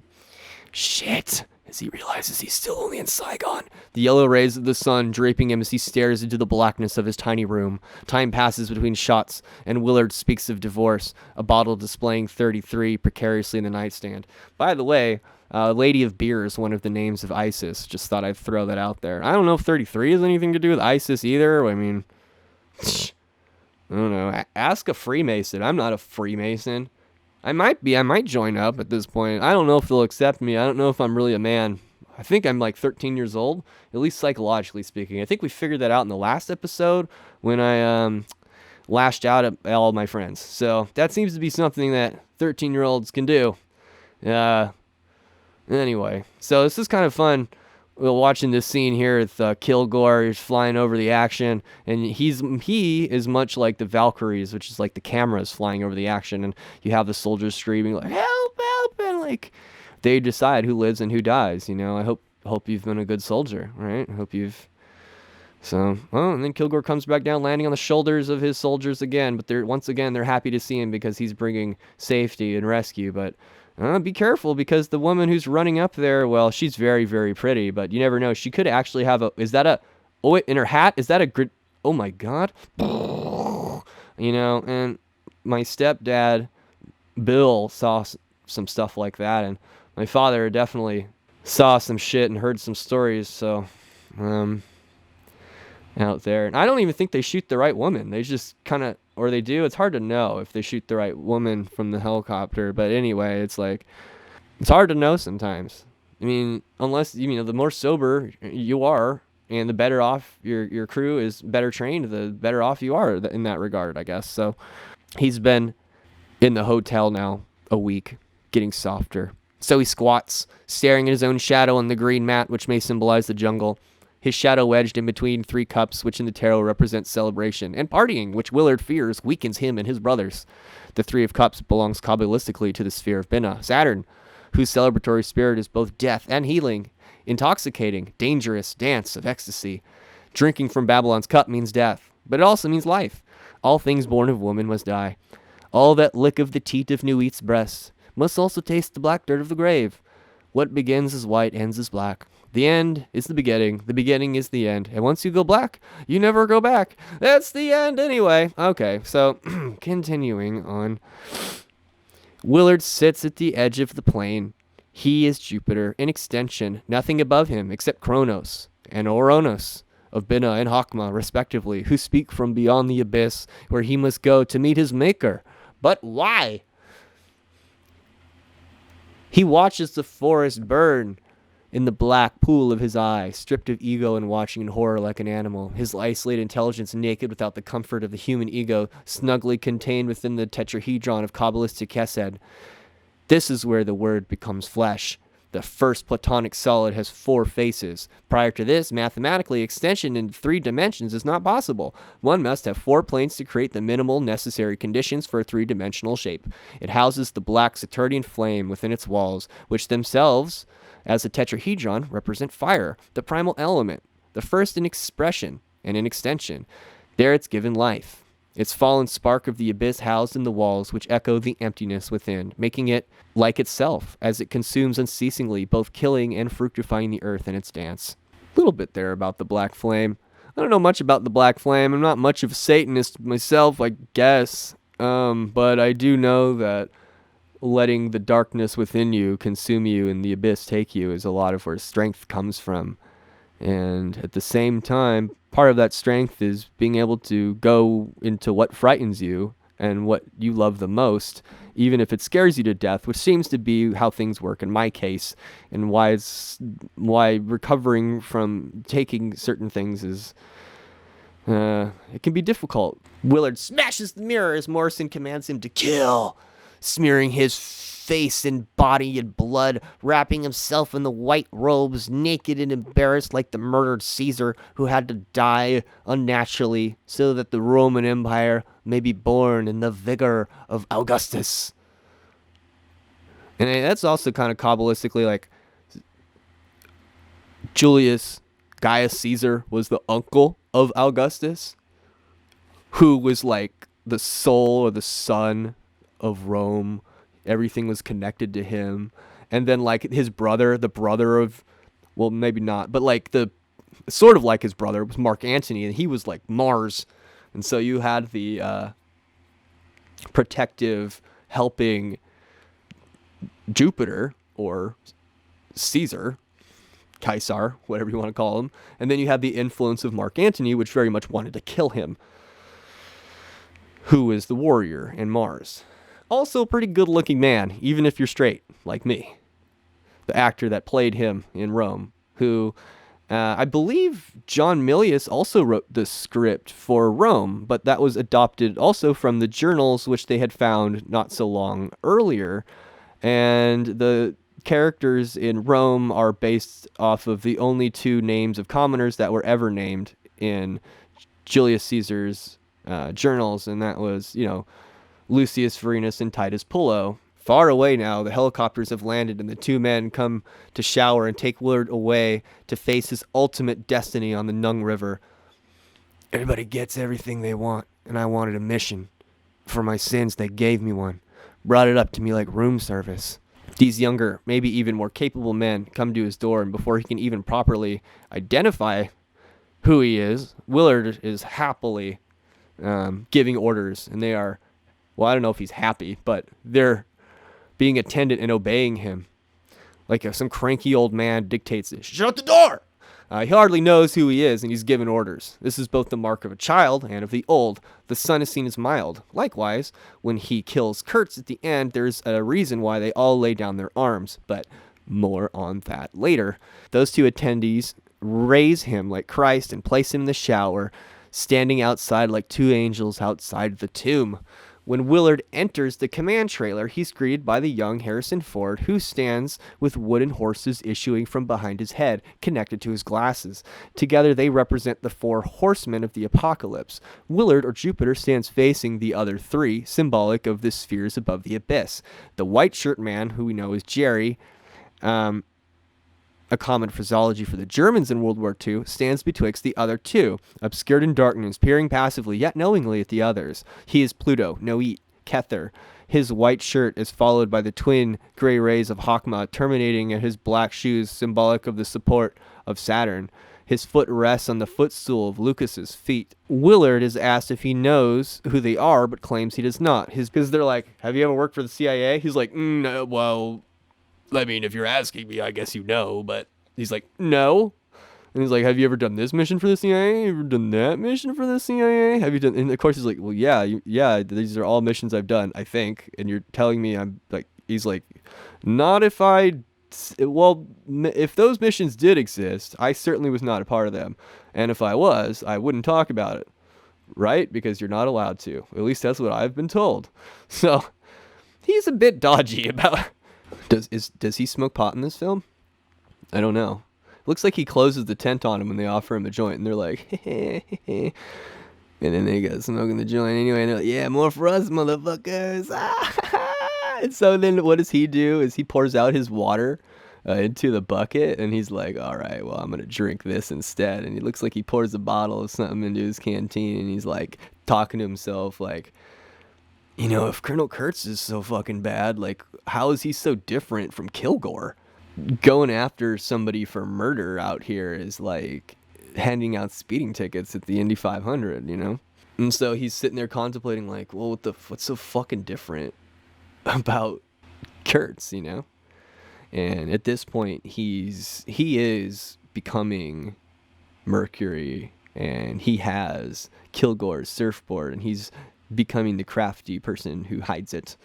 Shit. As he realizes he's still only in Saigon. The yellow rays of the sun draping him as he stares into the blackness of his tiny room. Time passes between shots, and Willard speaks of divorce, a bottle displaying 33 precariously in the nightstand. By the way, Lady of Beer is one of the names of ISIS. Just thought I'd throw that out there. I don't know if 33 has anything to do with ISIS either. I mean, I don't know. Ask a Freemason. I'm not a Freemason. I might be. I might join up at this point. I don't know if they'll accept me. I don't know if I'm really a man. I think I'm like 13 years old, at least psychologically speaking. I think we figured that out in the last episode when I lashed out at all my friends. So that seems to be something that 13-year-olds can do. Anyway, so this is kind of fun. We're watching this scene here with Kilgore. He's flying over the action, and he is much like the Valkyries, which is like the cameras flying over the action, and you have the soldiers screaming like "Help! Help!" and like they decide who lives and who dies. You know, I hope you've been a good soldier, right? I hope you've. So, and then Kilgore comes back down, landing on the shoulders of his soldiers again. But they're happy to see him because he's bringing safety and rescue. But be careful, because the woman who's running up there, well, she's very, very pretty, but you never know. She could actually have in her hat, is that a grid? Oh my God. You know, and my stepdad, Bill, saw some stuff like that, and my father definitely saw some shit and heard some stories, so, out there. And I don't even think they shoot the right woman. They just kind of, or they do. It's hard to know if they shoot the right woman from the helicopter. But anyway, it's like, it's hard to know sometimes. I mean, unless, the more sober you are and the better off your crew is better trained, the better off you are in that regard, I guess. So he's been in the hotel now a week, getting softer. So he squats, staring at his own shadow on the green mat, which may symbolize the jungle. His shadow wedged in between 3 cups, which in the tarot represents celebration, and partying, which Willard fears weakens him and his brothers. The 3 of Cups belongs kabbalistically to the sphere of Binah, Saturn, whose celebratory spirit is both death and healing, intoxicating, dangerous dance of ecstasy. Drinking from Babylon's cup means death, but it also means life. All things born of woman must die. All that lick of the teat of Nuit's breast must also taste the black dirt of the grave. What begins as white ends as black. The end is the beginning is the end, and once you go black, you never go back. That's the end anyway. Okay, so continuing on. Willard sits at the edge of the plane. He is Jupiter, in extension, nothing above him except Kronos and Oronos of Binah and Hakma, respectively, who speak from beyond the abyss where he must go to meet his maker. But why? He watches the forest burn in the black pool of his eye, stripped of ego and watching in horror like an animal, his isolated intelligence naked without the comfort of the human ego, snugly contained within the tetrahedron of Kabbalistic Hesed. This is where the word becomes flesh. The first Platonic solid has 4 faces. Prior to this, mathematically, extension in 3 dimensions is not possible. One must have 4 planes to create the minimal necessary conditions for a 3-dimensional shape. It houses the black Saturnian flame within its walls, which themselves, as a tetrahedron, represent fire, the primal element. the first in expression and in extension. There it's given life. Its fallen spark of the abyss housed in the walls which echo the emptiness within, making it like itself as it consumes unceasingly, both killing and fructifying the earth in its dance. A little bit there about the black flame. I don't know much about the black flame. I'm not much of a Satanist myself, I guess. But I do know that letting the darkness within you consume you and the abyss take you is a lot of where strength comes from. And at the same time, part of that strength is being able to go into what frightens you and what you love the most, even if it scares you to death, which seems to be how things work in my case, and why recovering from taking certain things is it can be difficult. Willard smashes the mirror as Morrison commands him to kill, smearing his face and body in blood, wrapping himself in the white robes, naked and embarrassed like the murdered Caesar who had to die unnaturally so that the Roman Empire may be born in the vigor of Augustus. And that's also kind of Kabbalistically like Gaius Caesar was the uncle of Augustus, who was like the soul or the son of Rome. Everything was connected to him. And then like his brother, the brother of, well, maybe not, but like the sort of like his brother was Mark Antony, and he was like Mars. And so you had the protective, helping Jupiter or Caesar, whatever you want to call him. And then you had the influence of Mark Antony, which very much wanted to kill him, who is the warrior in Mars. Also a pretty good looking man, even if you're straight, like me. The actor that played him in Rome, who I believe John Milius also wrote the script for Rome, but that was adopted also from the journals which they had found not so long earlier. And the characters in Rome are based off of the only two names of commoners that were ever named in Julius Caesar's journals, and that was, Lucius Vorenus and Titus Pullo. Far away now, the helicopters have landed, and the two men come to shower and take Willard away to face his ultimate destiny on the Nung River. Everybody gets everything they want, and I wanted a mission. For my sins, they gave me one. Brought it up to me like room service. These younger, maybe even more capable men come to his door, and before he can even properly identify who he is, Willard is happily giving orders, and they are, well, I don't know if he's happy, but they're being attendant and obeying him. Like some cranky old man dictates this. Shut the door! He hardly knows who he is, and he's given orders. This is both the mark of a child and of the old. The son is seen as mild. Likewise, when he kills Kurtz at the end, there's a reason why they all lay down their arms, but more on that later. Those two attendees raise him like Christ and place him in the shower, standing outside like two angels outside the tomb. When Willard enters the command trailer, he's greeted by the young Harrison Ford, who stands with wooden horses issuing from behind his head, connected to his glasses. Together, they represent the four horsemen of the apocalypse. Willard, or Jupiter, stands facing the other three, symbolic of the spheres above the abyss. The white shirt man, who we know as Jerry, a common phraseology for the Germans in World War II, stands betwixt the other two, obscured in darkness, peering passively yet knowingly at the others. He is Pluto, Noit, Kether. His white shirt is followed by the twin gray rays of Hakma, terminating at his black shoes, symbolic of the support of Saturn. His foot rests on the footstool of Lucas's feet. Willard is asked if he knows who they are, but claims he does not. Because they're like, have you ever worked for the CIA? He's like, no, well, I mean, if you're asking me, I guess you know, but he's like, no. And he's like, have you ever done this mission for the CIA? Ever done that mission for the CIA? Have you done? And of course he's like, well, yeah, these are all missions I've done, I think. And you're telling me I'm like, he's like, not if if those missions did exist, I certainly was not a part of them. And if I was, I wouldn't talk about it, right? Because you're not allowed to. At least that's what I've been told. So he's a bit dodgy about. Does he smoke pot in this film? I don't know. Looks like he closes the tent on him when they offer him a joint, and they're like, and then they go smoking the joint anyway, and they're like, yeah, more for us, motherfuckers. And so then what does he do is he pours out his water into the bucket, and he's like, all right, well, I'm gonna drink this instead. And he looks like he pours a bottle of something into his canteen, and he's like talking to himself like, if Colonel Kurtz is so fucking bad, like, how is he so different from Kilgore? Going after somebody for murder out here is like handing out speeding tickets at the Indy 500, And so he's sitting there contemplating like, well, what's so fucking different about Kurtz, And at this point, he is becoming Mercury, and he has Kilgore's surfboard, and he's becoming the crafty person who hides it.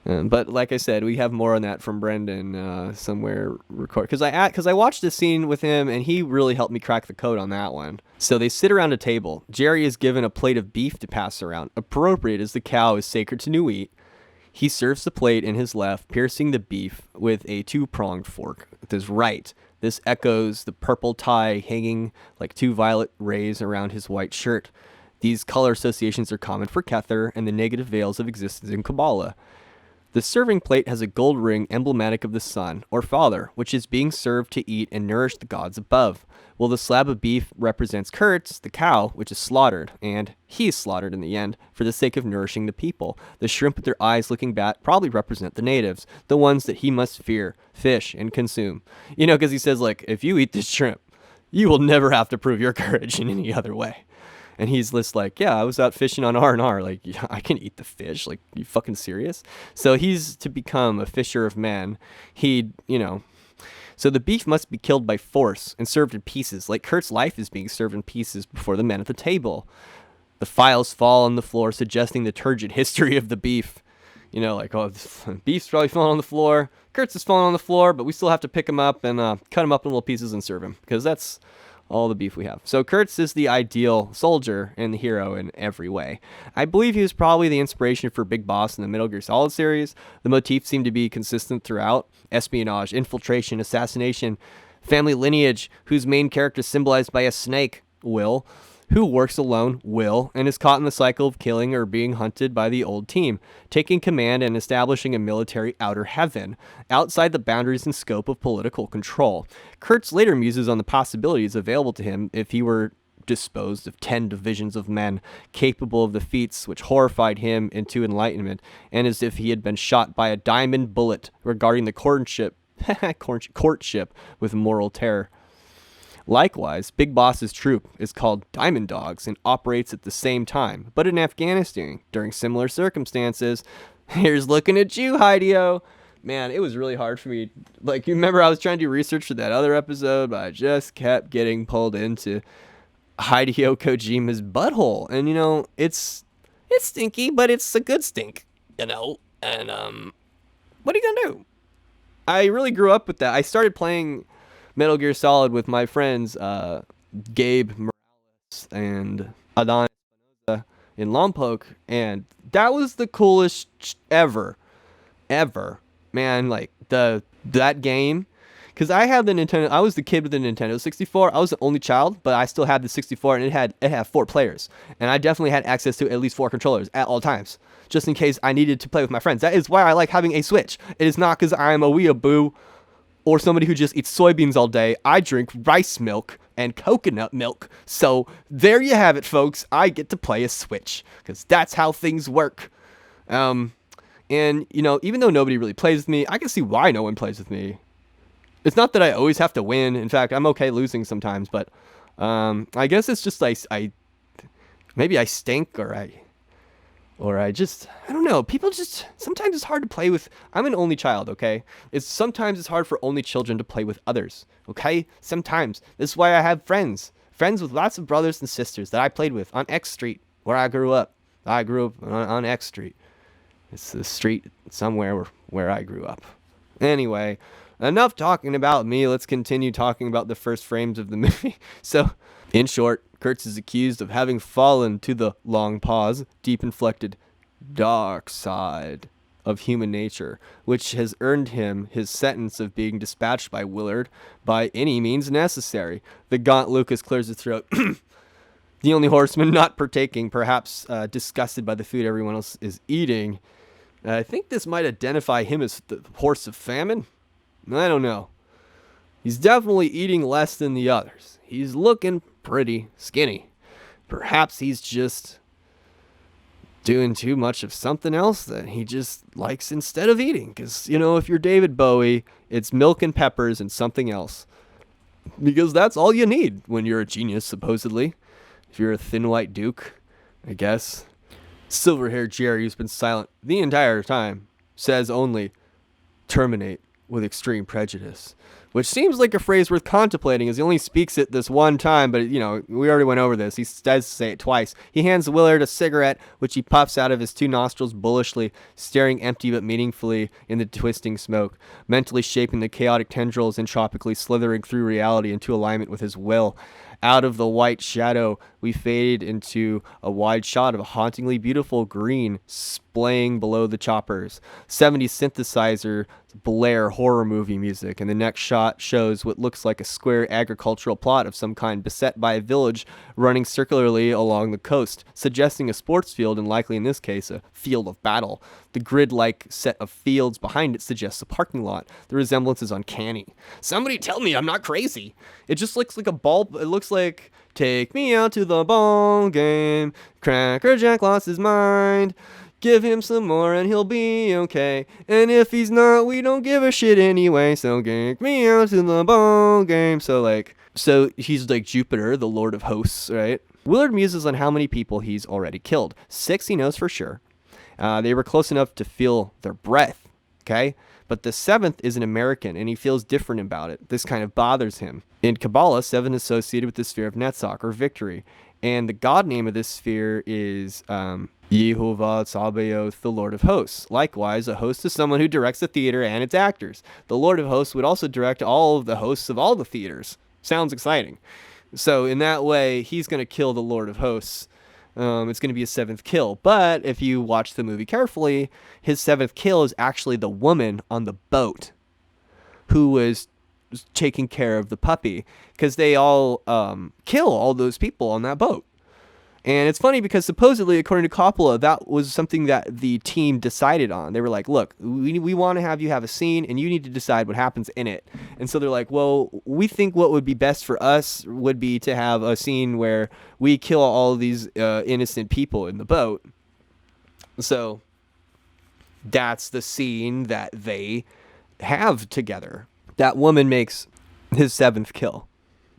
But like I said, we have more on that from Brendan somewhere record, because I watched this scene with him, and he really helped me crack the code on that one. So they sit around a table. Jerry is given a plate of beef to pass around, appropriate as the cow is sacred to new wheat. He serves the plate in his left, piercing the beef with a two-pronged fork with his right. This echoes the purple tie hanging like two violet rays around his white shirt. These color associations are common for Kether and the negative veils of existence in Kabbalah. The serving plate has a gold ring emblematic of the sun, or father, which is being served to eat and nourish the gods above, while the slab of beef represents Kurtz, the cow, which is slaughtered, and he is slaughtered in the end, for the sake of nourishing the people. The shrimp with their eyes looking back probably represent the natives, the ones that he must fear, fish, and consume. Because he says, like, if you eat this shrimp, you will never have to prove your courage in any other way. And he's just like, yeah, I was out fishing on R&R. Like, yeah, I can eat the fish. Like, you fucking serious? So he's to become a fisher of men. So the beef must be killed by force and served in pieces, like Kurt's life is being served in pieces before the men at the table. The files fall on the floor, suggesting the turgid history of the beef. Beef's probably falling on the floor. Kurtz is falling on the floor, but we still have to pick him up and cut him up in little pieces and serve him, because that's all the beef we have. So Kurtz is the ideal soldier and the hero in every way. I believe he was probably the inspiration for Big Boss in the Metal Gear Solid series. The motifs seem to be consistent throughout: espionage, infiltration, assassination, family lineage, whose main character is symbolized by a snake, Will, who works alone, Will, and is caught in the cycle of killing or being hunted by the old team, taking command and establishing a military outer heaven, outside the boundaries and scope of political control. Kurtz later muses on the possibilities available to him if he were disposed of 10 divisions of men capable of the feats which horrified him into enlightenment, and as if he had been shot by a diamond bullet regarding the courtship with moral terror. Likewise, Big Boss's troop is called Diamond Dogs and operates at the same time, but in Afghanistan, during similar circumstances. Here's looking at you, Hideo. Man, it was really hard for me. Like, you remember I was trying to do research for that other episode, but I just kept getting pulled into Hideo Kojima's butthole. And, it's stinky, but it's a good stink, And, what are you gonna do? I really grew up with that. I started playing Metal Gear Solid with my friends Gabe Morales and Adan Espinosa in Lompoc, and that was the coolest ever. Man, like that game, because I had the Nintendo. I was the kid with the Nintendo 64. I was the only child, but I still had the 64, and it had 4 players, and I definitely had access to at least 4 controllers at all times, just in case I needed to play with my friends. That is why I like having a Switch. It is not because I'm a weeaboo or somebody who just eats soybeans all day. I drink rice milk and coconut milk. So there you have it, folks. I get to play a Switch because that's how things work. And, even though nobody really plays with me, I can see why no one plays with me. It's not that I always have to win. In fact, I'm okay losing sometimes, but I guess it's just maybe I stink or I don't know. People just, sometimes it's hard to play with. I'm an only child, okay? Sometimes it's hard for only children to play with others, okay? Sometimes. This is why I have friends with lots of brothers and sisters that I played with on X Street, where I grew up. I grew up on X Street. It's the street somewhere where I grew up. Anyway, enough talking about me. Let's continue talking about the first frames of the movie. So, in short, Kurtz is accused of having fallen to the long pause, deep inflected dark side of human nature, which has earned him his sentence of being dispatched by Willard by any means necessary. The gaunt Lucas clears his throat. The only horseman not partaking, perhaps disgusted by the food everyone else is eating. I think this might identify him as the horse of famine. I don't know. He's definitely eating less than the others. He's looking pretty skinny. Perhaps he's just doing too much of something else that he just likes instead of eating. Because, if you're David Bowie, it's milk and peppers and something else. Because that's all you need when you're a genius, supposedly. If you're a thin white duke, I guess. Silver-haired Jerry, who's been silent the entire time, says only, "Terminate with extreme prejudice." Which seems like a phrase worth contemplating, as he only speaks it this one time, but, we already went over this. He does say it twice. He hands Willard a cigarette, which he puffs out of his two nostrils bullishly, staring empty but meaningfully in the twisting smoke, mentally shaping the chaotic tendrils entropically slithering through reality into alignment with his will. Out of the white shadow, we fade into a wide shot of a hauntingly beautiful green splaying below the choppers. 70s synthesizer blare horror movie music, and the next shot shows what looks like a square agricultural plot of some kind beset by a village running circularly along the coast, suggesting a sports field and likely in this case a field of battle. The grid-like set of fields behind it suggests a parking lot. The resemblance is uncanny. Somebody tell me I'm not crazy. It just looks like a ball. It looks like, take me out to the ball game. Cracker Jack lost his mind. Give him some more and he'll be okay. And if he's not, we don't give a shit anyway. So take me out to the ball game. So he's like Jupiter, the Lord of Hosts, right? Willard muses on how many people he's already killed. 6 he knows for sure. They were close enough to feel their breath, okay? But the 7th is an American, and he feels different about it. This kind of bothers him. In Kabbalah, 7 is associated with the sphere of Netzach, or victory. And the god name of this sphere is Yehovah Tsabaoth, the Lord of Hosts. Likewise, a host is someone who directs the theater and its actors. The Lord of Hosts would also direct all of the hosts of all the theaters. Sounds exciting. So in that way, he's going to kill the Lord of Hosts. It's going to be a 7th kill. But if you watch the movie carefully, his 7th kill is actually the woman on the boat who was taking care of the puppy, because they all kill all those people on that boat. And it's funny because supposedly, according to Coppola, that was something that the team decided on. They were like, look, we want to have you have a scene and you need to decide what happens in it. And so they're like, well, we think what would be best for us would be to have a scene where we kill all these innocent people in the boat. So that's the scene that they have together. That woman makes his 7th kill,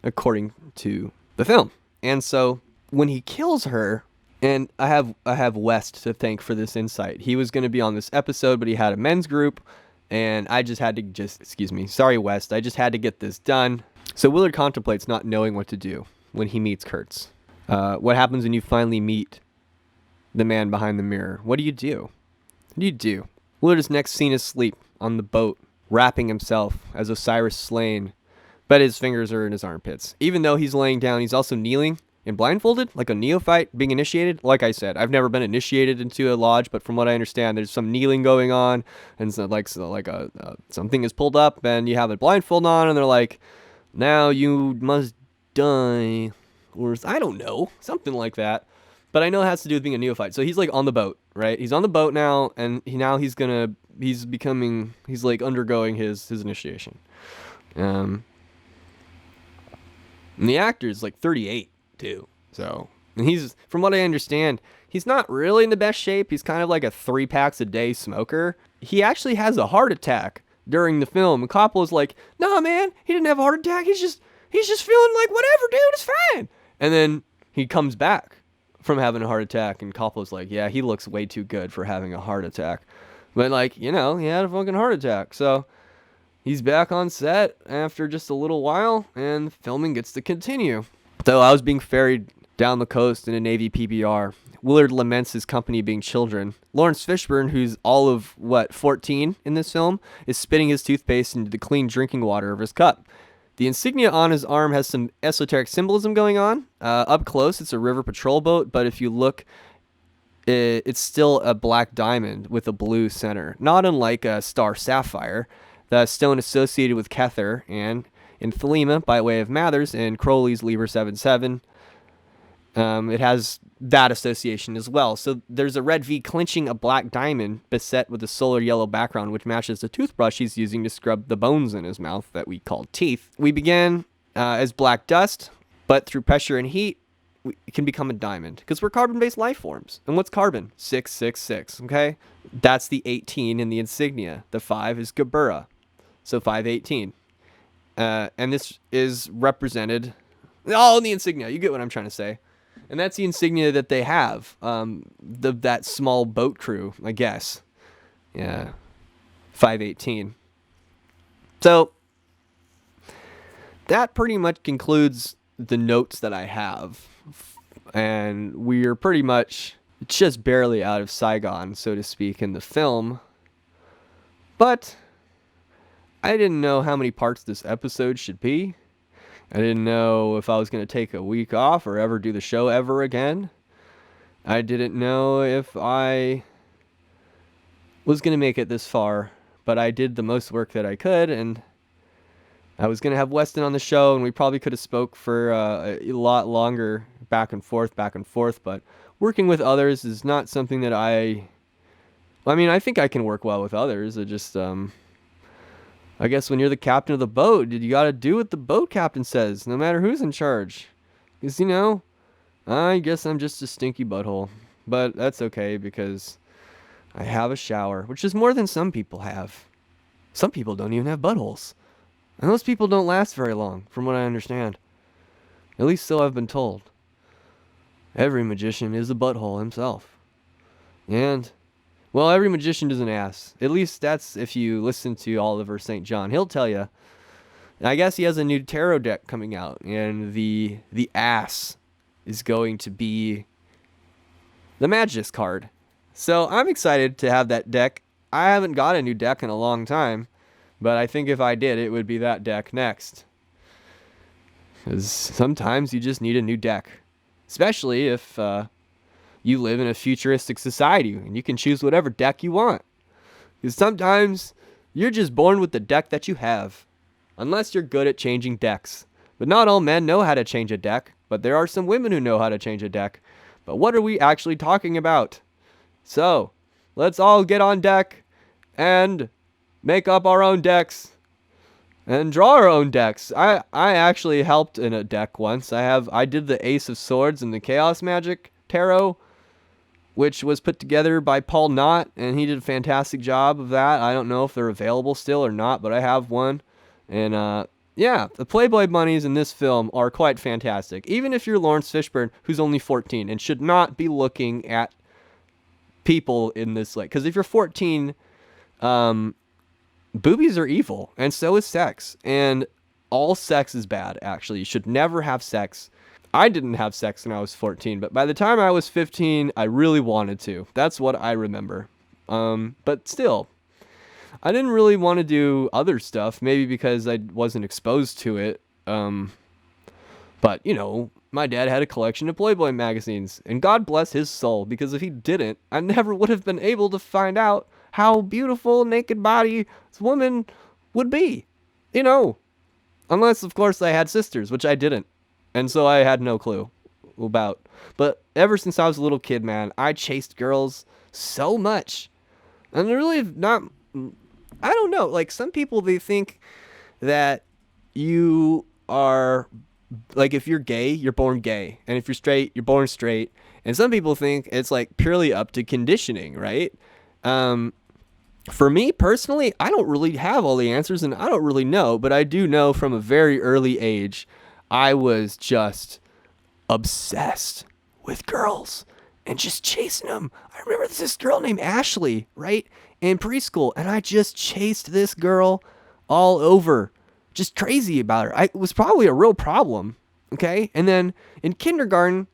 according to the film. And so when he kills her, and I have West to thank for this insight. He was going to be on this episode, but he had a men's group, and I just had to excuse me. Sorry, West. I just had to get this done. So Willard contemplates not knowing what to do when he meets Kurtz. What happens when you finally meet the man behind the mirror? What do you do? What do you do? Willard's next scene is asleep on the boat, wrapping himself as Osiris slain, but his fingers are in his armpits. Even though he's laying down, he's also kneeling and blindfolded, like a neophyte being initiated. Like I said, I've never been initiated into a lodge, but from what I understand, there's some kneeling going on, and so something is pulled up, and you have a blindfold on, and they're like, now you must die, or I don't know, something like that. But I know it has to do with being a neophyte. So he's like on the boat, right? He's on the boat now, and he's like undergoing his initiation. And the actor's like 38 too. So, and he's, from what I understand, he's not really in the best shape. He's kind of like a 3 packs a day smoker. He actually has a heart attack during the film. And Coppola's like, nah, man, he didn't have a heart attack. He's just feeling like whatever, dude, it's fine. And then he comes back from having a heart attack, and Coppola's like, yeah, he looks way too good for having a heart attack. But like, he had a fucking heart attack. So he's back on set after just a little while, and filming gets to continue. Though I was being ferried down the coast in a Navy PBR, Willard laments his company being children. Lawrence Fishburne, who's all of, 14 in this film, is spitting his toothpaste into the clean drinking water of his cup. The insignia on his arm has some esoteric symbolism going on. Up close, it's a river patrol boat, but if you look, it's still a black diamond with a blue center, not unlike a star sapphire, the stone associated with Kether and in Thelema by way of Mathers in Crowley's Liber 77. It has that association as well. So there's a red V clinching a black diamond beset with a solar yellow background, which matches the toothbrush he's using to scrub the bones in his mouth that we call teeth. We begin as black dust, but through pressure and heat, it can become a diamond because we're carbon-based life forms. And what's carbon? 666, okay? That's the 18 in the insignia. The 5 is Gabura, so 518. And this is represented all in the insignia. You get what I'm trying to say. And that's the insignia that they have. That small boat crew, I guess. Yeah. 518. So that pretty much concludes the notes that I have. And we're pretty much just barely out of Saigon, so to speak, in the film. But I didn't know how many parts this episode should be. I didn't know if I was going to take a week off or ever do the show ever again. I didn't know if I was going to make it this far, but I did the most work that I could, and I was going to have Weston on the show, and we probably could have spoke for a lot longer, back and forth, but working with others is not something that I think I can work well with others. It just, I guess when you're the captain of the boat, you got to do what the boat captain says, no matter who's in charge. Because, I guess I'm just a stinky butthole. But that's okay because I have a shower, which is more than some people have. Some people don't even have buttholes. And those people don't last very long, from what I understand. At least so I've been told. Every magician is a butthole himself. And well, every magician is an ass. At least that's if you listen to Oliver St. John. He'll tell you. I guess he has a new tarot deck coming out, and the ass is going to be the Magis card. So I'm excited to have that deck. I haven't got a new deck in a long time, but I think if I did, it would be that deck next. Because sometimes you just need a new deck, especially if you live in a futuristic society and you can choose whatever deck you want. Because sometimes you're just born with the deck that you have. Unless you're good at changing decks. But not all men know how to change a deck. But there are some women who know how to change a deck. But what are we actually talking about? So, let's all get on deck and make up our own decks. And draw our own decks. I actually helped in a deck once. I did the Ace of Swords and the Chaos Magic Tarot, which was put together by Paul Knott, and he did a fantastic job of that. I don't know if they're available still or not, but I have one. And yeah, the Playboy bunnies in this film are quite fantastic. Even if you're Lawrence Fishburne, who's only 14 and should not be looking at people in this light. Because if you're 14, boobies are evil, and so is sex. And all sex is bad, actually. You should never have sex. I didn't have sex when I was 14, but by the time I was 15, I really wanted to. That's what I remember. But still, I didn't really want to do other stuff, maybe because I wasn't exposed to it. But, my dad had a collection of Playboy magazines, and God bless his soul, because if he didn't, I never would have been able to find out how beautiful a naked body this woman would be. Unless, of course, I had sisters, which I didn't. And so I had no clue about. But ever since I was a little kid, man, I chased girls so much. And really not... I don't know. Like, some people, they think that you are... Like, if you're gay, you're born gay. And if you're straight, you're born straight. And some people think it's, like, purely up to conditioning, right? For me, personally, I don't really have all the answers, and I don't really know. But I do know from a very early age... I was just obsessed with girls and just chasing them. I remember this girl named Ashley, right, in preschool, and I just chased this girl all over, just crazy about her. It was probably a real problem, okay? And then in kindergarten,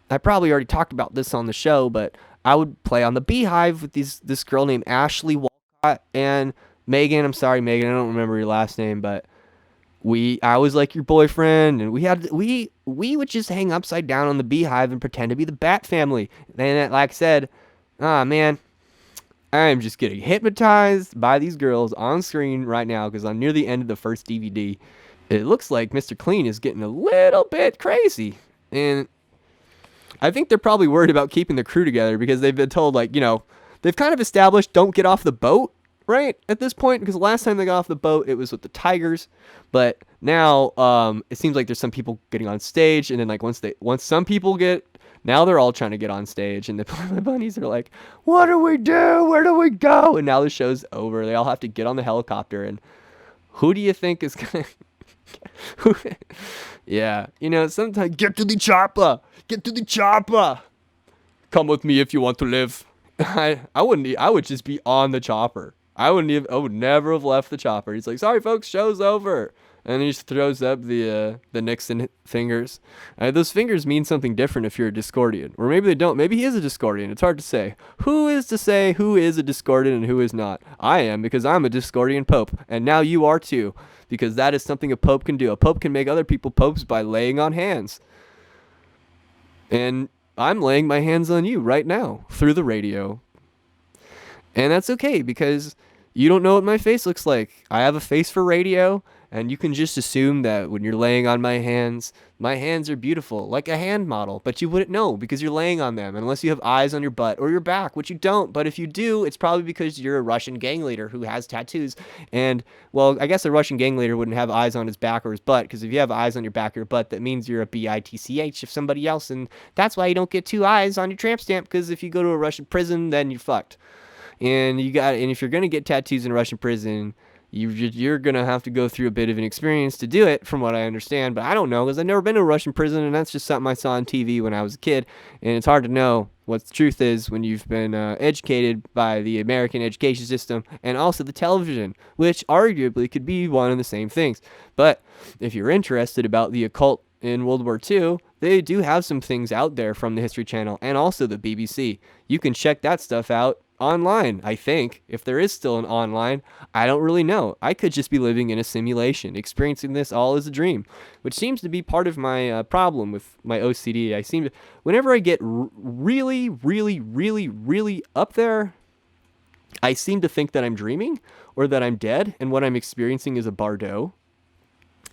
I probably already talked about this on the show, but I would play on the Beehive with this girl named Ashley Walcott and Megan. I'm sorry, Megan, I don't remember your last name, but I was like your boyfriend, and we would just hang upside down on the Beehive and pretend to be the Bat Family. And like I said, man, I am just getting hypnotized by these girls on screen right now because I'm near the end of the first DVD. It looks like Mr. Clean is getting a little bit crazy, and I think they're probably worried about keeping the crew together because they've been told, like, they've kind of established don't get off the boat, right, at this point, because last time they got off the boat, it was with the Tigers, but now it seems like there's some people getting on stage, and then, like, once some people now they're all trying to get on stage, and the bunnies are like, what do we do? Where do we go? And now the show's over. They all have to get on the helicopter, and who do you think is going to... Yeah, sometimes get to the chopper. Get to the chopper. Come with me if you want to live. I would just be on the chopper. I would never have left the chopper. He's like, sorry folks, show's over. And he just throws up the Nixon fingers. Those fingers mean something different if you're a Discordian. Or maybe they don't. Maybe he is a Discordian. It's hard to say. Who is to say who is a Discordian and who is not? I am, because I'm a Discordian pope. And now you are too. Because that is something a pope can do. A pope can make other people popes by laying on hands. And I'm laying my hands on you right now through the radio. And that's okay, because you don't know what my face looks like. I have a face for radio, and you can just assume that when you're laying on my hands are beautiful, like a hand model, but you wouldn't know because you're laying on them unless you have eyes on your butt or your back, which you don't. But if you do, it's probably because you're a Russian gang leader who has tattoos. And, well, I guess a Russian gang leader wouldn't have eyes on his back or his butt, because if you have eyes on your back or your butt, that means you're a bitch of somebody else, and that's why you don't get 2 eyes on your tramp stamp, because if you go to a Russian prison, then you're fucked. And if you're gonna get tattoos in a Russian prison, you're gonna have to go through a bit of an experience to do it, from what I understand. But I don't know, because I've never been to a Russian prison, and that's just something I saw on TV when I was a kid. And it's hard to know what the truth is when you've been educated by the American education system and also the television, which arguably could be one and the same things. But if you're interested about the occult in World War II, they do have some things out there from the History Channel and also the BBC. You can check that stuff out online, I think. If there is still an online, I don't really know. I could just be living in a simulation, experiencing this all as a dream, which seems to be part of my problem with my OCD. Whenever I get really, really, really, really up there, I seem to think that I'm dreaming or that I'm dead, and what I'm experiencing is a bardo.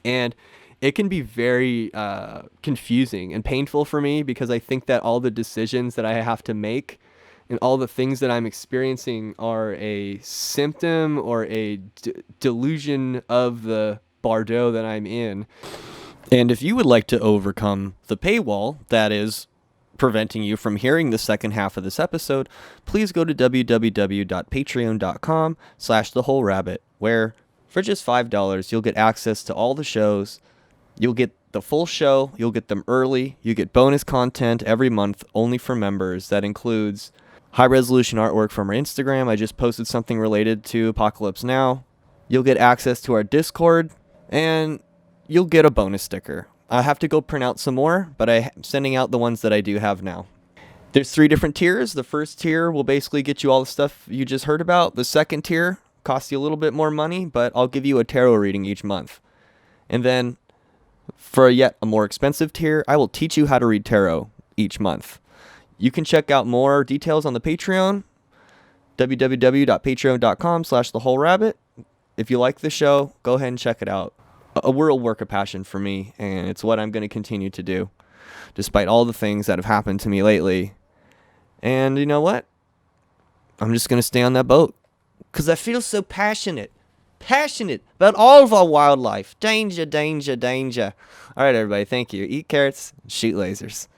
And it can be very confusing and painful for me, because I think that all the decisions that I have to make and all the things that I'm experiencing are a symptom or a delusion of the bardo that I'm in. And if you would like to overcome the paywall that is preventing you from hearing the second half of this episode, please go to www.patreon.com/thewholerabbit, where for just $5, you'll get access to all the shows. You'll get the full show. You'll get them early. You get bonus content every month only for members. That includes high-resolution artwork from our Instagram. I just posted something related to Apocalypse Now. You'll get access to our Discord, and you'll get a bonus sticker. I have to go print out some more, but I'm sending out the ones that I do have now. There's 3 different tiers. The first tier will basically get you all the stuff you just heard about. The second tier costs you a little bit more money, but I'll give you a tarot reading each month. And then for yet a more expensive tier, I will teach you how to read tarot each month. You can check out more details on the Patreon, www.patreon.com/thewholerabbit. If you like the show, go ahead and check it out. A real work of passion for me, and it's what I'm going to continue to do, despite all the things that have happened to me lately. And you know what? I'm just going to stay on that boat, because I feel so passionate about all of our wildlife. Danger, danger, danger. All right, everybody, thank you. Eat carrots, shoot lasers.